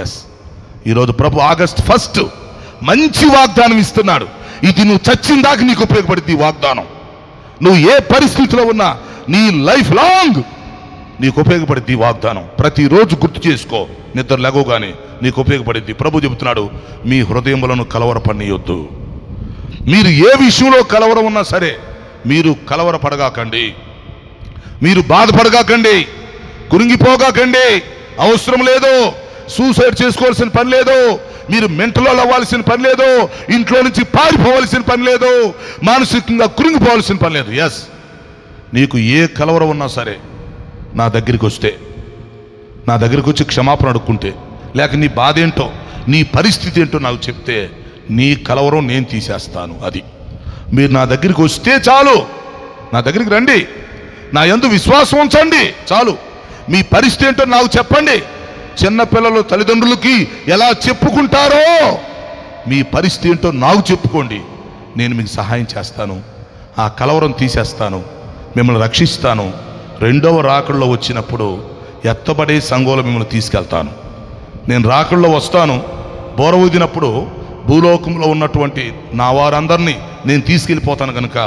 ఎస్. ఈరోజు ప్రభు ఆగస్ట్ 1 మంచి వాగ్దానం ఇస్తున్నాడు. ఇది నువ్వు చచ్చిన దాకా నీకు ఉపయోగపడుతుంది ఈ వాగ్దానం. నువ్వు ఏ పరిస్థితిలో ఉన్నా నీ లైఫ్ లాంగ్ నీకు ఉపయోగపడుతుంది ఈ వాగ్దానం. ప్రతిరోజు గుర్తు చేసుకో. నిద్ర లేవగానే నీకు ఉపయోగపడింది. ప్రభు చెబుతున్నాడు, మీ హృదయములను కలవరపడనీయొద్దు. మీరు ఏ విషయంలో కలవరం ఉన్నా సరే మీరు కలవరపడగాకండి, మీరు బాధపడగాకండి, కురింగిపోగాకండి. అవసరం లేదు, సూసైడ్ చేసుకోవాల్సిన పని లేదు, మీరు మెంటల్లో అవ్వాల్సిన పని లేదు, ఇంట్లో నుంచి పారిపోవాల్సిన పని లేదు, మానసికంగా కురింగిపోవాల్సిన పని లేదు. ఎస్, నీకు ఏ కలవరం ఉన్నా సరే నా దగ్గరికి వస్తే, నా దగ్గరికి వచ్చి క్షమాపణ అడుక్కుంటే, లేక నీ బాధ ఏంటో, నీ పరిస్థితి ఏంటో నాకు చెప్తే నీ కలవరం నేను తీసేస్తాను. అది మీరు నా దగ్గరికి వస్తే చాలు, నా దగ్గరికి రండి, నా యందు విశ్వాసం ఉంచండి చాలు. మీ పరిస్థితి ఏంటో నాకు చెప్పండి. చిన్నపిల్లలు తల్లిదండ్రులకి ఎలా చెప్పుకుంటారో మీ పరిస్థితి ఏంటో నాకు చెప్పుకోండి. నేను మీకు సహాయం చేస్తాను, ఆ కలవరం తీసేస్తాను, మిమ్మల్ని రక్షిస్తాను. రెండవ రాకడలో వచ్చినప్పుడు ఎత్తబడే సంఘంలో మిమ్మల్ని తీసుకెళ్తాను. నేను రాకడలో వస్తాను, బోర ఊదినప్పుడు భూలోకంలో ఉన్నటువంటి నా వారందరినీ నేను తీసుకెళ్ళిపోతాను కనుక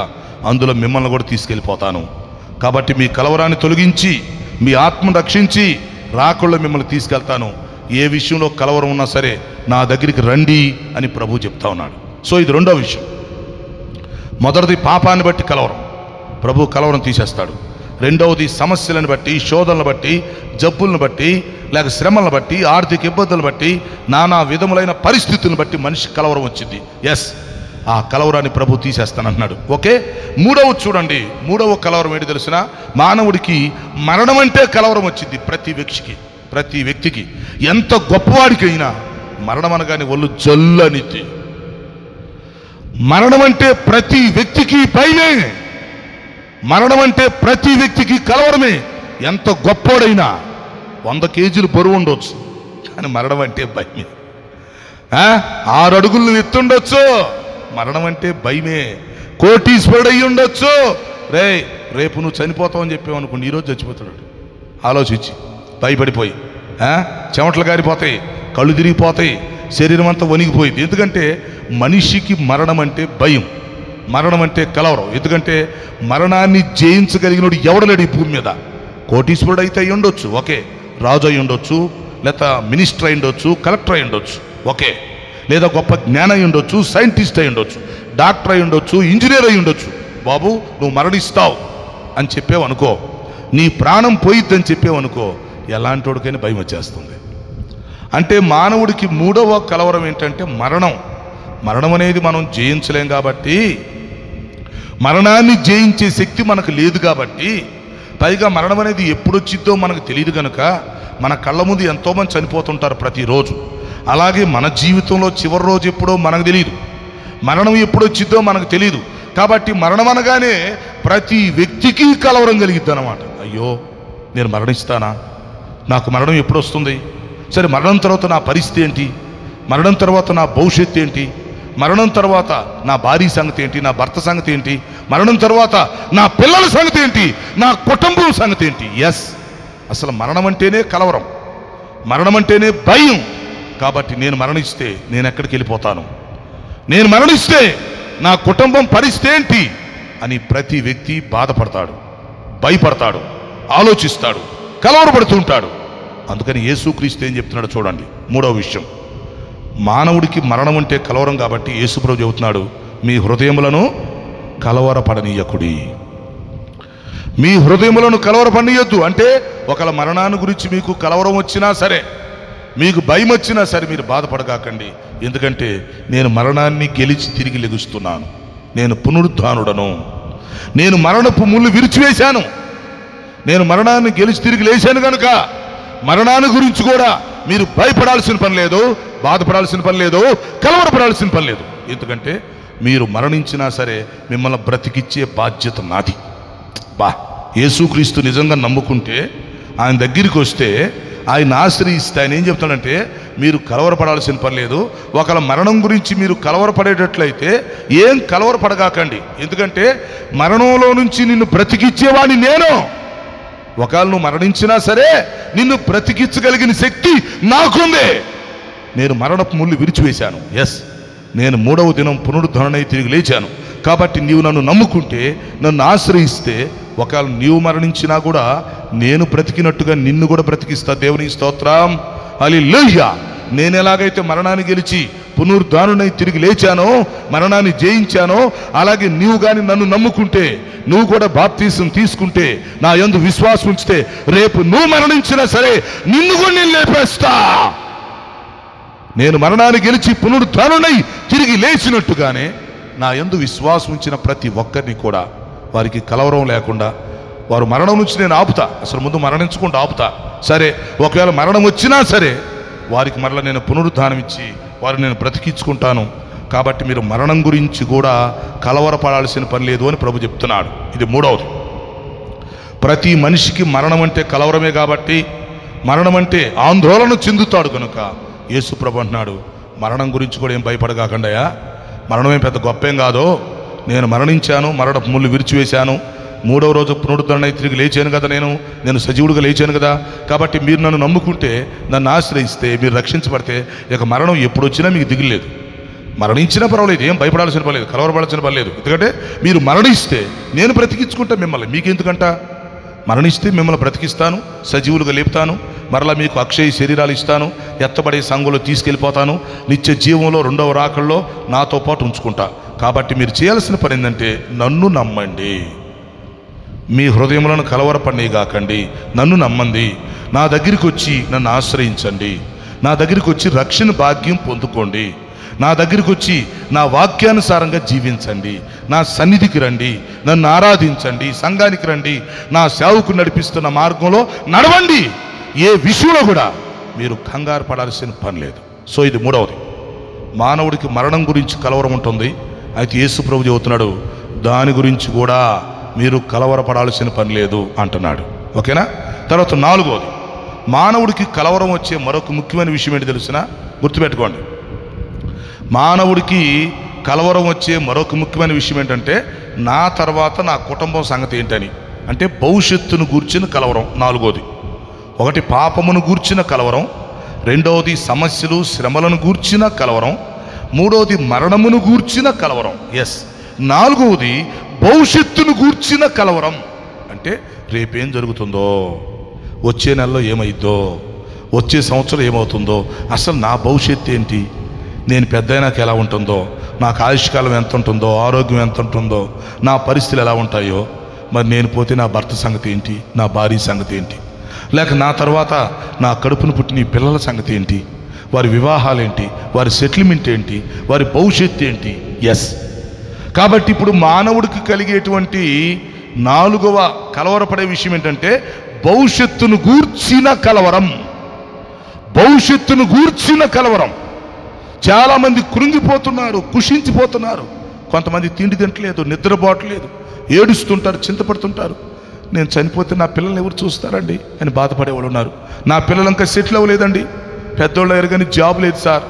అందులో మిమ్మల్ని కూడా తీసుకెళ్ళిపోతాను. కాబట్టి మీ కలవరాన్ని తొలగించి మీ ఆత్మను రక్షించి రాకడలో మిమ్మల్ని తీసుకెళ్తాను. ఏ విషయంలో కలవరం ఉన్నా సరే నా దగ్గరికి రండి అని ప్రభు చెప్తా ఉన్నాడు. సో ఇది రెండో విషయం. మొదటిది పాపాన్ని బట్టి కలవరం, ప్రభు కలవరం తీసేస్తాడు. రెండవది సమస్యలను బట్టి, శోధనలను బట్టి, జబ్బులను బట్టి, లేక శ్రమలను బట్టి, ఆర్థిక ఇబ్బందులను బట్టి, నానా విధములైన పరిస్థితులను బట్టి మనిషి కలవరం వచ్చింది. ఎస్, ఆ కలవరాన్ని ప్రభు తీసేస్తానంటున్నాడు. ఓకే, మూడవ చూడండి, మూడవ కలవరం ఏంటి తెలిసిన? మానవుడికి మరణం అంటే కలవరం వచ్చింది. ప్రతి వ్యక్తికి ఎంత గొప్పవాడికైనా మరణం అనగానే ఒళ్ళు జల్లనిద్ది. మరణం అంటే ప్రతి వ్యక్తికి భయమే, మరణం అంటే ప్రతి వ్యక్తికి కలవరమే. ఎంత గొప్పోడైనా 100 కేజీలు బరువు ఉండొచ్చు, కానీ మరణం అంటే భయమే. 6 అడుగులు ఎత్తుండొచ్చు, మరణం అంటే భయమే. కోటీశ్వరుడు అయ్యి ఉండొచ్చు, రేపు నువ్వు చనిపోతావు అని చెప్పావనుకోండి, ఈరోజు చచ్చిపోతాడు. ఆలోచించి భయపడిపోయి చెమటలు గారిపోతాయి, కళ్ళు తిరిగిపోతాయి, శరీరం అంతా వణిగిపోయింది. ఎందుకంటే మనిషికి మరణం అంటే భయం, మరణం అంటే కలవరం. ఎందుకంటే మరణాన్ని జయించగలిగినోడు ఎవడలేడు ఈ భూమి మీద. కోటీశ్వరుడు అయితే అయి ఉండొచ్చు, ఓకే, రాజు అయి ఉండొచ్చు, లేదా మినిస్టర్ అయి ఉండొచ్చు, కలెక్టర్ అయి ఉండొచ్చు, ఓకే, లేదా గొప్ప జ్ఞానం అయి ఉండొచ్చు, సైంటిస్ట్ అయి ఉండొచ్చు, డాక్టర్ అయి ఉండొచ్చు, ఇంజనీర్ అయి ఉండొచ్చు. బాబు నువ్వు మరణిస్తావు అని చెప్పేవనుకో, నీ ప్రాణం పోయిద్దని చెప్పేవనుకో, ఎలాంటి వాడికైనా భయం వచ్చేస్తుంది. అంటే మానవుడికి మూడవ కలవరం ఏంటంటే మరణం. మరణం అనేది మనం జయించలేం కాబట్టి, మరణాన్ని జయించే శక్తి మనకు లేదు కాబట్టి, పైగా మరణం అనేది ఎప్పుడు వచ్చిద్దో మనకు తెలియదు కనుక మన కళ్ళ ముందు ఎంతోమంది చనిపోతుంటారు ప్రతిరోజు. అలాగే మన జీవితంలో చివరి రోజు ఎప్పుడో మనకు తెలియదు, మరణం ఎప్పుడు వచ్చిద్దో మనకు తెలియదు. కాబట్టి మరణం అనగానే ప్రతి వ్యక్తికి కలవరం కలిగిద్ది అన్నమాట. అయ్యో నేను మరణిస్తానా, నాకు మరణం ఎప్పుడు వస్తుంది, సరే మరణం తర్వాత నా పరిస్థితి ఏంటి, మరణం తర్వాత నా భవిష్యత్తు ఏంటి, మరణం తర్వాత నా భార్య సంగతి ఏంటి, నా భర్త సంగతి ఏంటి, మరణం తర్వాత నా పిల్లల సంగతి ఏంటి, నా కుటుంబం సంగతి ఏంటి. ఎస్, అసలు మరణం అంటేనే కలవరం, మరణం అంటేనే భయం. కాబట్టి నేను మరణిస్తే నేను ఎక్కడికి వెళ్ళిపోతాను, నేను మరణిస్తే నా కుటుంబం పరిస్థితి ఏంటి అని ప్రతి వ్యక్తి బాధపడతాడు, భయపడతాడు, ఆలోచిస్తాడు, కలవరపడుతుంటాడు. అందుకని యేసుక్రీస్తు ఏం చెప్తున్నాడు చూడండి. మూడవ విషయం, మానవుడికి మరణం అంటే కలవరం కాబట్టి యేసుప్రభు చెబుతున్నాడు, మీ హృదయములను కలవరపడనీయకుడి. మీ హృదయములను కలవరపడనీయొద్దు. అంటే ఒకళ్ళ మరణాన్ని గురించి మీకు కలవరం వచ్చినా సరే, మీకు భయం వచ్చినా సరే మీరు బాధపడకాకండి. ఎందుకంటే నేను మరణాన్ని గెలిచి తిరిగి లెగుస్తున్నాను, నేను పునరుద్ధానుడను, నేను మరణపు ముళ్ళు విరిచివేశాను, నేను మరణాన్ని గెలిచి తిరిగి లేచాను కనుక మరణాన్ని గురించి కూడా మీరు భయపడాల్సిన పని లేదు, బాధపడాల్సిన పని లేదు, కలవరపడాల్సిన పని లేదు. ఎందుకంటే మీరు మరణించినా సరే మిమ్మల్ని బ్రతికిచ్చే బాధ్యత నాది. యేసుక్రీస్తు నిజంగా నమ్ముకుంటే, ఆయన దగ్గరికి వస్తే, ఆయన ఆశ్రయిస్తే ఆయన ఏం చెప్తాడంటే మీరు కలవరపడాల్సిన పని లేదు. ఒకవేళ మరణం గురించి మీరు కలవరపడేటట్లయితే ఏం కలవరపడగాకండి. ఎందుకంటే మరణంలో నుంచి నిన్ను బ్రతికిచ్చేవాడిని నేను. ఒకవేళ నువ్వు మరణించినా సరే నిన్ను బ్రతికించగలిగిన శక్తి నాకుంది. నేను మరణపు ముళ్ళు విరిచివేశాను. ఎస్, నేను 3వ దినం పునరుద్ధరణై తిరిగి లేచాను. కాబట్టి నీవు నన్ను నమ్ముకుంటే, నన్ను ఆశ్రయిస్తే, ఒకవేళ నీవు మరణించినా కూడా నేను బ్రతికినట్టుగా నిన్ను కూడా బ్రతికిస్తా. దేవునికి స్తోత్రం, హల్లెలూయా. నేను ఎలాగైతే మరణాన్ని గెలిచి పునరుద్ధానునై తిరిగి లేచానో, మరణాన్ని జయించానో, అలాగే నీవు కానీ నన్ను నమ్ముకుంటే, నువ్వు కూడా బాప్తీసం తీసుకుంటే, నా యందు విశ్వాసం ఉంచితే, రేపు నువ్వు మరణించినా సరే నిన్ను కూడా నేను లేపేస్తా. నేను మరణాన్ని గెలిచి పునరుద్ధానునై తిరిగి లేచినట్టుగానే నా యందు విశ్వాసం ఉంచిన ప్రతి ఒక్కరిని కూడా వారికి కలవరం లేకుండా, వారు మరణం నుంచి నేను ఆపుతా, అసలు ముందు మరణించకుండా ఆపుతా. సరే, ఒకవేళ మరణం వచ్చినా సరే వారికి మరలా నేను పునరుద్ధానం ఇచ్చి వారిని నేను బ్రతికించుకుంటాను. కాబట్టి మీరు మరణం గురించి కూడా కలవరపడాల్సిన పని లేదు అని ప్రభు చెప్తున్నాడు. ఇది మూడవది. ప్రతి మనిషికి మరణం అంటే కలవరమే కాబట్టి, మరణం అంటే ఆందోళన చెందుతాడు కనుక యేసు ప్రభు అంటున్నాడు, మరణం గురించి కూడా ఏం భయపడగాకండయా, మరణమేం పెద్ద గొప్పేం కాదో, నేను మరణించాను, మరణపు ముళ్ళు విరిచివేశాను, మూడవ రోజు పునరుద్ధరణ తిరిగి లేచాను కదా, నేను సజీవుడిగా లేచాను కదా. కాబట్టి మీరు నన్ను నమ్ముకుంటే, నన్ను ఆశ్రయిస్తే, మీరు రక్షించబడితే ఇక మరణం ఎప్పుడు వచ్చినా మీకు దిగులేదు. మరణించినా పర్వాలేదు, ఏం భయపడాల్సిన పర్లేదు, కలవరపడాల్సిన పర్లేదు. ఎందుకంటే మీరు మరణిస్తే నేను బ్రతికించుకుంటా మిమ్మల్ని. మీకెందుకంట? మరణిస్తే మిమ్మల్ని బ్రతికిస్తాను, సజీవులుగా లేపుతాను, మరలా మీకు అక్షయ శరీరాలు ఇస్తాను, ఎత్తబడే సంఘంలో తీసుకెళ్ళిపోతాను, నిత్య జీవంలో రెండవ రాకల్లో నాతో పాటు ఉంచుకుంటా. కాబట్టి మీరు చేయాల్సిన పని ఏంటంటే నన్ను నమ్మండి, మీ హృదయములను కలవరపడనీయగాకండి, నన్ను నమ్మండి, నా దగ్గరికి వచ్చి నన్ను ఆశ్రయించండి, నా దగ్గరికి వచ్చి రక్షణ భాగ్యం పొందుకోండి, నా దగ్గరికి వచ్చి నా వాక్యానుసారంగా జీవించండి, నా సన్నిధికి రండి, నన్ను ఆరాధించండి, సంఘానికి రండి, నా సేవకు నడిపిస్తున్న మార్గంలో నడవండి. ఏ విషయంలో కూడా మీరు కంగారు పడాల్సిన పని లేదు. సో ఇది మూడవది. మానవుడికి మరణం గురించి కలవరం ఉంటుంది. అయితే యేసు ప్రభు చెబుతున్నాడు, దాని గురించి కూడా మీరు కలవరపడాల్సిన పని లేదు అంటున్నాడు. ఓకేనా? తర్వాత నాలుగవది, మానవుడికి కలవరం వచ్చే మరొక ముఖ్యమైన విషయం ఏంటి తెలిసిన? గుర్తుపెట్టుకోండి. మానవుడికి కలవరం వచ్చే మరొక ముఖ్యమైన విషయం ఏంటంటే, నా తర్వాత నా కుటుంబం సంగతి ఏంటని. అంటే భవిష్యత్తును గూర్చిన కలవరం. నాలుగోది, ఒకటి పాపమును గూర్చిన కలవరం, రెండవది సమస్యలు శ్రమలను గూర్చిన కలవరం, మూడవది మరణమును గూర్చిన కలవరం. ఎస్, నాలుగవది భవిష్యత్తును గూర్చిన కలవరం. అంటే రేపేం జరుగుతుందో, వచ్చే నెలలో ఏమైద్దో, వచ్చే సంవత్సరం ఏమవుతుందో, అసలు నా భవిష్యత్తు ఏంటి, నేను పెద్దయినాక ఎలా ఉంటుందో, నాకు ఆయుష్కాలం ఎంత ఉంటుందో, ఆరోగ్యం ఎంత ఉంటుందో, నా పరిస్థితులు ఎలా ఉంటాయో, మరి నేను పోతే నా భర్త సంగతి ఏంటి, నా భార్య సంగతి ఏంటి, లేక నా తర్వాత నా కడుపును పుట్టిన ఈ పిల్లల సంగతి ఏంటి, వారి వివాహాలు ఏంటి, వారి సెటిల్మెంట్ ఏంటి, వారి భవిష్యత్తు ఏంటి. ఎస్, కాబట్టి ఇప్పుడు మానవుడికి కలిగేటువంటి నాలుగవ కలవరపడే విషయం ఏంటంటే భవిష్యత్తును గూర్చిన కలవరం. భవిష్యత్తును గూర్చిన కలవరం. చాలామంది కృంగిపోతున్నారు, కుషించిపోతున్నారు. కొంతమంది తిండి తింటలేదు, నిద్రపోవట్లేదు, ఏడుస్తుంటారు, చింతపడుతుంటారు. నేను చనిపోతే నా పిల్లల్ని ఎవరు చూస్తారండి అని బాధపడేవాళ్ళు ఉన్నారు. నా పిల్లలు ఇంకా సెటిల్ అవ్వలేదండి, పెద్దోళ్ళు అయ్యారు కానీ జాబ్ లేదు సార్,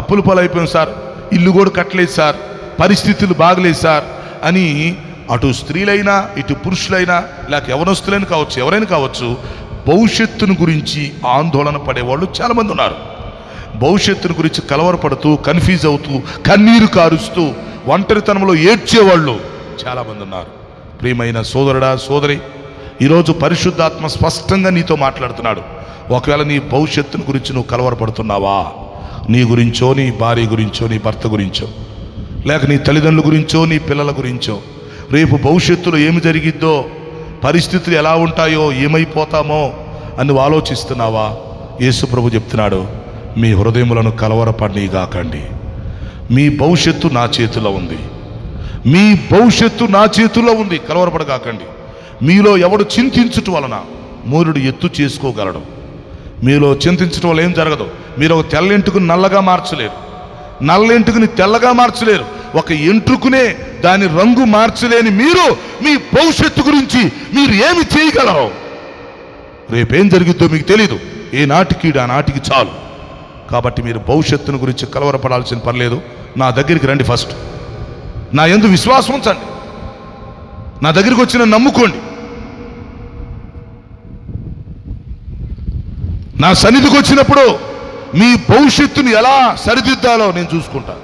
అప్పుల పాలు అయిపోయింది సార్, ఇల్లు కూడా కట్టలేదు సార్, పరిస్థితులు బాగలేదు సార్ అని అటు స్త్రీలైనా ఇటు పురుషులైనా లేక యవనస్తులైనా కావచ్చు, ఎవరైనా కావచ్చు, భవిష్యత్తును గురించి ఆందోళన పడేవాళ్ళు చాలామంది ఉన్నారు. భవిష్యత్తును గురించి కలవరపడుతూ, కన్ఫ్యూజ్ అవుతూ, కన్నీరు కారుస్తూ, ఒంటరితనంలో ఏడ్చేవాళ్ళు చాలామంది ఉన్నారు. ప్రియమైన సోదరుడా, సోదరి, ఈరోజు పరిశుద్ధాత్మ స్పష్టంగా నీతో మాట్లాడుతున్నాడు. ఒకవేళ నీ భవిష్యత్తును గురించి నువ్వు కలవరపడుతున్నావా, నీ గురించో, నీ భార్య గురించో, నీ భర్త గురించో, లేక నీ తల్లిదండ్రుల గురించో, నీ పిల్లల గురించో, రేపు భవిష్యత్తులో ఏమి జరిగిద్దో, పరిస్థితులు ఎలా ఉంటాయో, ఏమైపోతామో అని నువ్వు ఆలోచిస్తున్నావా? యేసు ప్రభు చెప్తున్నాడు, మీ హృదయములను కలవరపడనీయగాకండి, మీ భవిష్యత్తు నా చేతిలో ఉంది, మీ భవిష్యత్తు నా చేతుల్లో ఉంది, కలవరపడగాకండి. మీలో ఎవడు చింతించుట వలన మూరుడు ఎత్తు చేసుకోగలడు. మీలో చింతించడం వల్ల ఏం జరగదు. మీరు ఒక తెల్ల ఎంటుకుని నల్లగా మార్చలేరు, నల్ల ఎంటుకుని తెల్లగా మార్చలేరు, ఒక ఎంట్రుకునే దాని రంగు మార్చలేని మీరు మీ భవిష్యత్తు గురించి మీరు ఏమి చేయగలరు? రేపేం జరిగిద్దో మీకు తెలీదు. ఏ నాటికి ఆ నాటికి చాలు. కాబట్టి మీరు భవిష్యత్తును గురించి కలవరపడాల్సిన పర్లేదు. నా దగ్గరికి రండి, ఫస్ట్ నా యందు విశ్వాసం ఉంచండి, నా దగ్గరికి వచ్చిన నమ్ముకోండి, నా సన్నిధికి వచ్చినప్పుడు మీ భవిష్యత్తుని ఎలా సరిదిద్దాలో నేను చూసుకుంటా.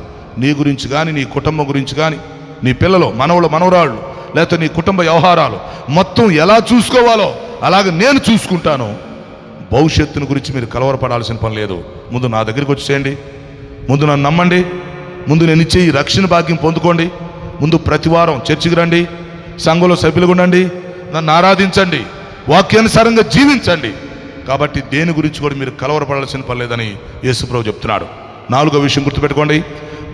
నీ గురించి కానీ, నీ కుటుంబం గురించి కానీ, నీ పిల్లలు, మనవలు, మనవరాళ్ళు, లేకపోతే నీ కుటుంబ వ్యవహారాలు మొత్తం ఎలా చూసుకోవాలో అలాగే నేను చూసుకుంటాను. భవిష్యత్తుని గురించి మీరు కలవరపడాల్సిన పని లేదు. ముందు నా దగ్గరికి వచ్చేయండి, ముందు నన్ను నమ్మండి, ముందు నేను ఇచ్చే ఈ రక్షణ భాగ్యం పొందుకోండి, ముందు ప్రతి వారం చర్చికి రండి, సంఘంలో సభ్యులుగా ఉండండి, నన్ను ఆరాధించండి, వాక్యానుసారంగా జీవించండి. కాబట్టి దేని గురించి కూడా మీరు కలవరపడాల్సిన పని లేదని యేసుప్రభు చెప్తున్నాడు. 4వ విషయం గుర్తుపెట్టుకోండి,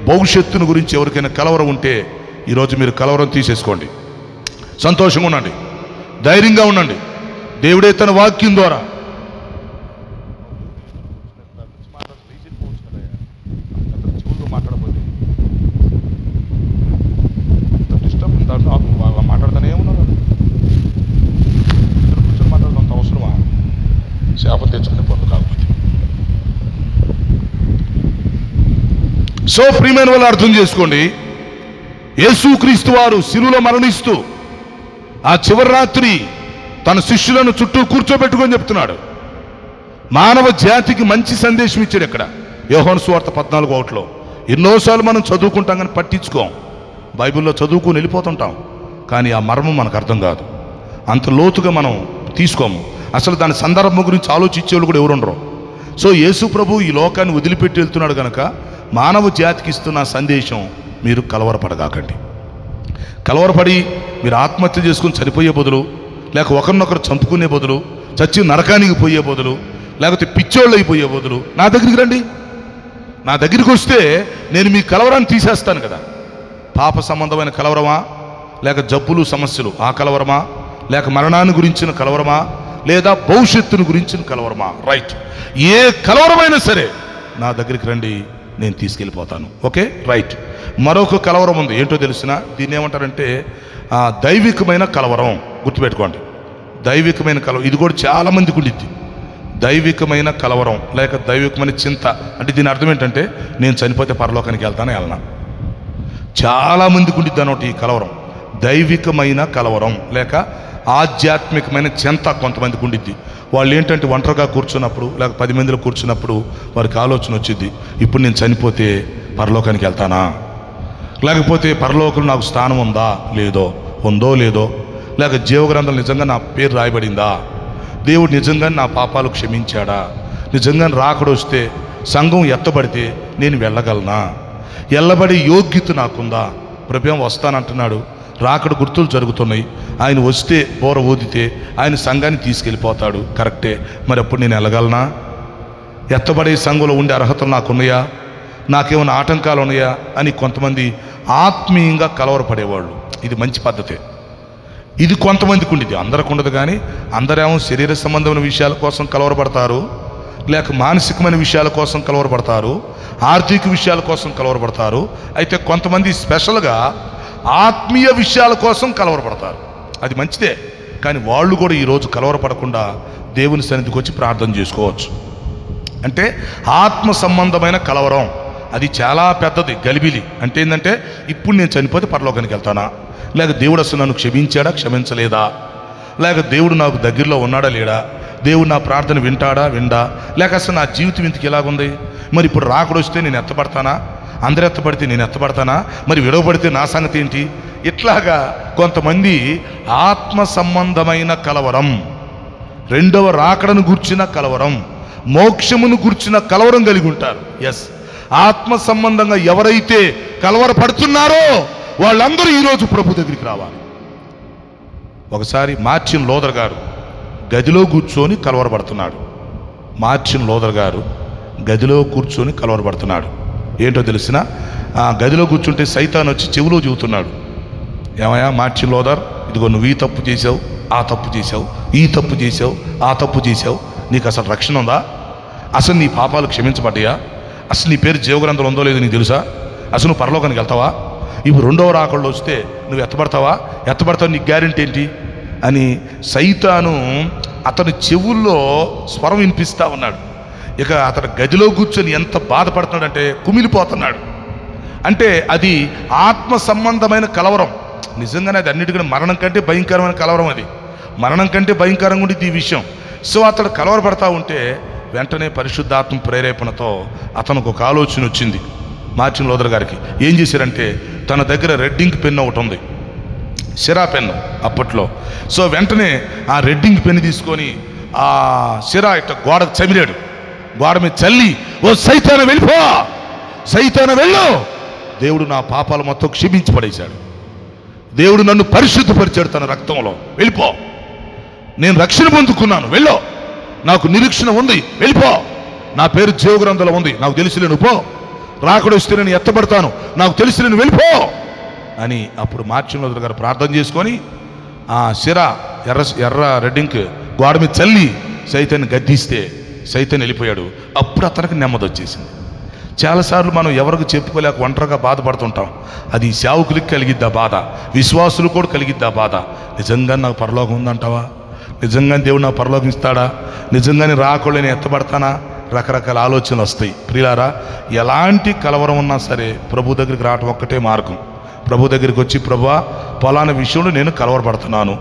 భవిష్యత్తును గురించి ఎవరికైనా కలవరం ఉంటే ఈరోజు మీరు కలవరం తీసేసుకోండి. సంతోషంగా ఉండండి, ధైర్యంగా ఉండండి. దేవుడే తన వాక్యం ద్వారా మాట్లాడతానే ఏమున్నారు, కూర్చొని మాట్లాడడంత అవసరమా? శాపం తెచ్చుకునే పనులు కాకపోతే. సో ప్రియమైన వాళ్ళు అర్థం చేసుకోండి, యేసుక్రీస్తు వారు శిలువలో మరణిస్తూ ఆ చివరి రాత్రి తన శిష్యులను చుట్టూ కూర్చోబెట్టుకొని చెప్తున్నాడు, మానవ జాతికి మంచి సందేశం ఇచ్చాడు. ఇక్కడ యోహాను సువార్త 14:1. ఎన్నోసార్లు మనం చదువుకుంటాం కానీ పట్టించుకోం. బైబిల్లో చదువుకుని వెళ్ళిపోతుంటాం, కానీ ఆ మర్మం మనకు అర్థం కాదు, అంత లోతుగా మనం తీసుకోము. అసలు దాని సందర్భం గురించి ఆలోచించేవాళ్ళు కూడా ఎవరు ఉండరు. సో యేసు ప్రభు ఈ లోకాన్ని వదిలిపెట్టి వెళ్తున్నాడు కనుక మానవ జాతికి ఇస్తున్న సందేశం, మీరు కలవరపడగాకండి. కలవరపడి మీరు ఆత్మహత్య చేసుకుని చనిపోయే బదులు, లేక ఒకరినొకరు చంపుకునే బదులు, చచ్చి నరకానికి పోయే బదులు, లేకపోతే పిచ్చోళ్ళు అయిపోయే బదులు నా దగ్గరికి రండి. నా దగ్గరికి వస్తే నేను మీ కలవరాన్ని తీసేస్తాను కదా. పాప సంబంధమైన కలవరమా, లేక జబ్బులు సమస్యలు ఆ కలవరమా, లేక మరణాన్ని గురించిన కలవరమా, లేదా భవిష్యత్తును గురించిన కలవరమా, రైట్, ఏ కలవరమైనా సరే నా దగ్గరికి రండి, నేను తీసుకెళ్ళిపోతాను. Okay, right. మరొక కలవరం ఉంది, ఏంటో తెలిసిన, దీన్ని ఏమంటారంటే దైవికమైన కలవరం. గుర్తుపెట్టుకోండి, దైవికమైన కలవరం. ఇది కూడా చాలామందికి ఉండిద్ది, దైవికమైన కలవరం లేక దైవికమైన చింత. అంటే దీని అర్థం ఏంటంటే, నేను చనిపోతే పరలోకానికి వెళ్తానే వెళ్ళనా. చాలామందికి ఉండిద్ది అన్నట్టు ఈ కలవరం, దైవికమైన కలవరం లేక ఆధ్యాత్మికమైన చింత కొంతమందికి ఉండిద్ది. వాళ్ళు ఏంటంటే ఒంటరిగా కూర్చున్నప్పుడు లేక 10 మందిలో కూర్చున్నప్పుడు వారికి ఆలోచన వచ్చింది, ఇప్పుడు నేను చనిపోతే పరలోకానికి వెళ్తానా, లేకపోతే పరలోకంలో నాకు స్థానం ఉందా లేదో, ఉందో లేదో, లేక జీవగ్రంథం నిజంగా నా పేరు రాయబడిందా, దేవుడు నిజంగా నా పాపాలు క్షమించాడా, నిజంగా రాకడు వస్తే సంఘం ఎత్తబడితే నేను వెళ్ళగలనా, ఎల్లబడి యోగ్యత నాకుందా. ప్రభుత్వం వస్తానంటున్నాడు, రాకడ గుర్తులు జరుగుతున్నాయి, ఆయన వస్తే బోర ఊదితే ఆయన సంఘాన్ని తీసుకెళ్ళిపోతాడు, కరెక్టే. మరి అప్పుడు నేను వెళ్ళగలనా, ఎత్తబడే సంఘంలో ఉండే అర్హతలు నాకున్నాయా, నాకేమైనా ఆటంకాలు ఉన్నాయా అని కొంతమంది ఆత్మీయంగా కలవరపడేవాళ్ళు. ఇది మంచి పద్ధతే. ఇది కొంతమందికి ఉండేది, అందరికి ఉండదు. కానీ అందరేమో శరీర సంబంధమైన విషయాల కోసం కలవరపడతారు, లేక మానసికమైన విషయాల కోసం కలవరపడతారు, ఆర్థిక విషయాల కోసం కలవరపడతారు. అయితే కొంతమంది స్పెషల్గా ఆత్మీయ విషయాల కోసం కలవరపడతారు. అది మంచిదే, కానీ వాళ్ళు కూడా ఈరోజు కలవరపడకుండా దేవుని సన్నిధికి వచ్చి ప్రార్థన చేసుకోవచ్చు. అంటే ఆత్మ సంబంధమైన కలవరం అది చాలా పెద్దది, గలిబిలి. అంటే ఏంటంటే, ఇప్పుడు నేను చనిపోతే పరలోకానికి వెళ్తానా, లేక దేవుడు అసలు నన్ను క్షమించాడా క్షమించలేదా, లేక దేవుడు నాకు దగ్గరలో ఉన్నాడా లేడా, దేవుడు నా ప్రార్థన వింటాడా విండా, లేక అసలు నా జీవితం ఇంతకు ఎలాగుంది, మరి ఇప్పుడు రాకడు వస్తే నేను ఎత్తపడతానా, అందరు ఎత్తపడితే నేను ఎత్తపడతానా, మరి విడవబడితే నా సంగతి ఏంటి. ఇట్లాగా కొంతమంది ఆత్మ సంబంధమైన కలవరం, రెండవ రాకడను గూర్చిన కలవరం, మోక్షమును గూర్చిన కలవరం కలిగి ఉంటారు. ఎస్, ఆత్మ సంబంధంగా ఎవరైతే కలవరపడుతున్నారో వాళ్ళందరూ ఈరోజు ప్రభు దగ్గరికి రావాలి. ఒకసారి మార్టిన్ లూథర్ గారు గదిలో కూర్చొని కలవరపడుతున్నాడు. మార్టిన్ లూథర్ గారు గదిలో కూర్చొని కలవరపడుతున్నాడు. ఏంటో తెలిసిన, ఆ గదిలో కూర్చుంటే సైతాన్ వచ్చి చెవిలో చెబుతున్నాడు, ఏమయ్యా మార్టిన్ లూథర్, ఇదిగో నువ్వు ఈ తప్పు చేసావు, ఆ తప్పు చేసావు, ఈ తప్పు చేసావు, ఆ తప్పు చేసావు, నీకు అసలు రక్షణ ఉందా, అసలు నీ పాపాలు క్షమించబడ్డాయా, అసలు నీ పేరు జీవగ్రంథంలో ఉందో లేదో నీకు తెలుసా, అసలు నువ్వు పరలోకానికి వెళ్తావా, ఇప్పుడు రెండవ రాకడలో వస్తే నువ్వు ఎత్తబడతావా, ఎత్తబడతావు నీకు గ్యారెంటీ ఏంటి అని సైతాను అతని చెవుల్లో స్వరం వినిపిస్తూ ఉన్నాడు. ఇక అతను గదిలో కూర్చొని ఎంత బాధపడుతున్నాడంటే కుమిలిపోతున్నాడు. అంటే అది ఆత్మ సంబంధమైన కలవరం. నిజంగానే అది అన్నిటికన్నా మరణం కంటే భయంకరమైన కలవరం, అది మరణం కంటే భయంకరంగా ఉండేది ఈ విషయం. సో అతడు కలవరపడతా ఉంటే వెంటనే పరిశుద్ధాత్మ ప్రేరేపణతో అతనికి ఒక ఆలోచన వచ్చింది మార్టిన్ లూథర్ గారికి. ఏం చేశారంటే, తన దగ్గర రెడ్డింగ్ పెన్ను ఒకటి ఉంది, సిరా పెన్ను అప్పట్లో. సో వెంటనే ఆ రెడ్డింగ్ పెన్ను తీసుకొని ఆ సిరా ఇట్ట గోడకు చమిరాడు. గోడ మీద చల్లి, ఓ సైతాను వెళ్ళిపో, సైతాను వెళ్ళు, దేవుడు నా పాపాలు మొత్తం క్షమించి పడేశాడు, దేవుడు నన్ను పరిశుద్ధపరిచాడు తన రక్తంలో, వెళ్ళిపో, నేను రక్షణ పొందుకున్నాను, వెళ్ళు, నాకు నిరీక్షణ ఉంది, వెళ్ళిపో, నా పేరు జీవగ్రంథంలో ఉంది, నాకు తెలిసి నేను పో, రాకడ వస్తే నేను ఎత్తబడతాను, నాకు తెలిసి నేను వెళ్ళిపో అని అప్పుడు మార్చినోదరు గారు ప్రార్థన చేసుకొని ఆ సిరా ఎర్ర రెడ్డింక్ గోడ మీద చల్లి సైతాన్ని గద్దిస్తే సైతాన్ని వెళ్ళిపోయాడు. అప్పుడు అతనికి నెమ్మది వచ్చేసింది. చాలాసార్లు మనం ఎవరికి చెప్పుకోలేక ఒంటరిగా బాధపడుతుంటాం. అది సేవకులకి కలిగిద్దా బాధ, విశ్వాసులు కూడా కలిగిద్దా బాధ. నిజంగా నాకు పరలోకం ఉందంటావా? నిజంగా దేవుడు నాకు పరలోకం ఇస్తాడా? నిజంగానే రాకుండా నేను ఎత్తబడతానా? రకరకాల ఆలోచనలు వస్తాయి. ప్రియులారా, ఎలాంటి కలవరం ఉన్నా సరే ప్రభు దగ్గరికి రావటం ఒక్కటే మార్గం. ప్రభు దగ్గరికి వచ్చి, ప్రభువా పలానా విషయంలో నేను కలవరపడుతున్నాను,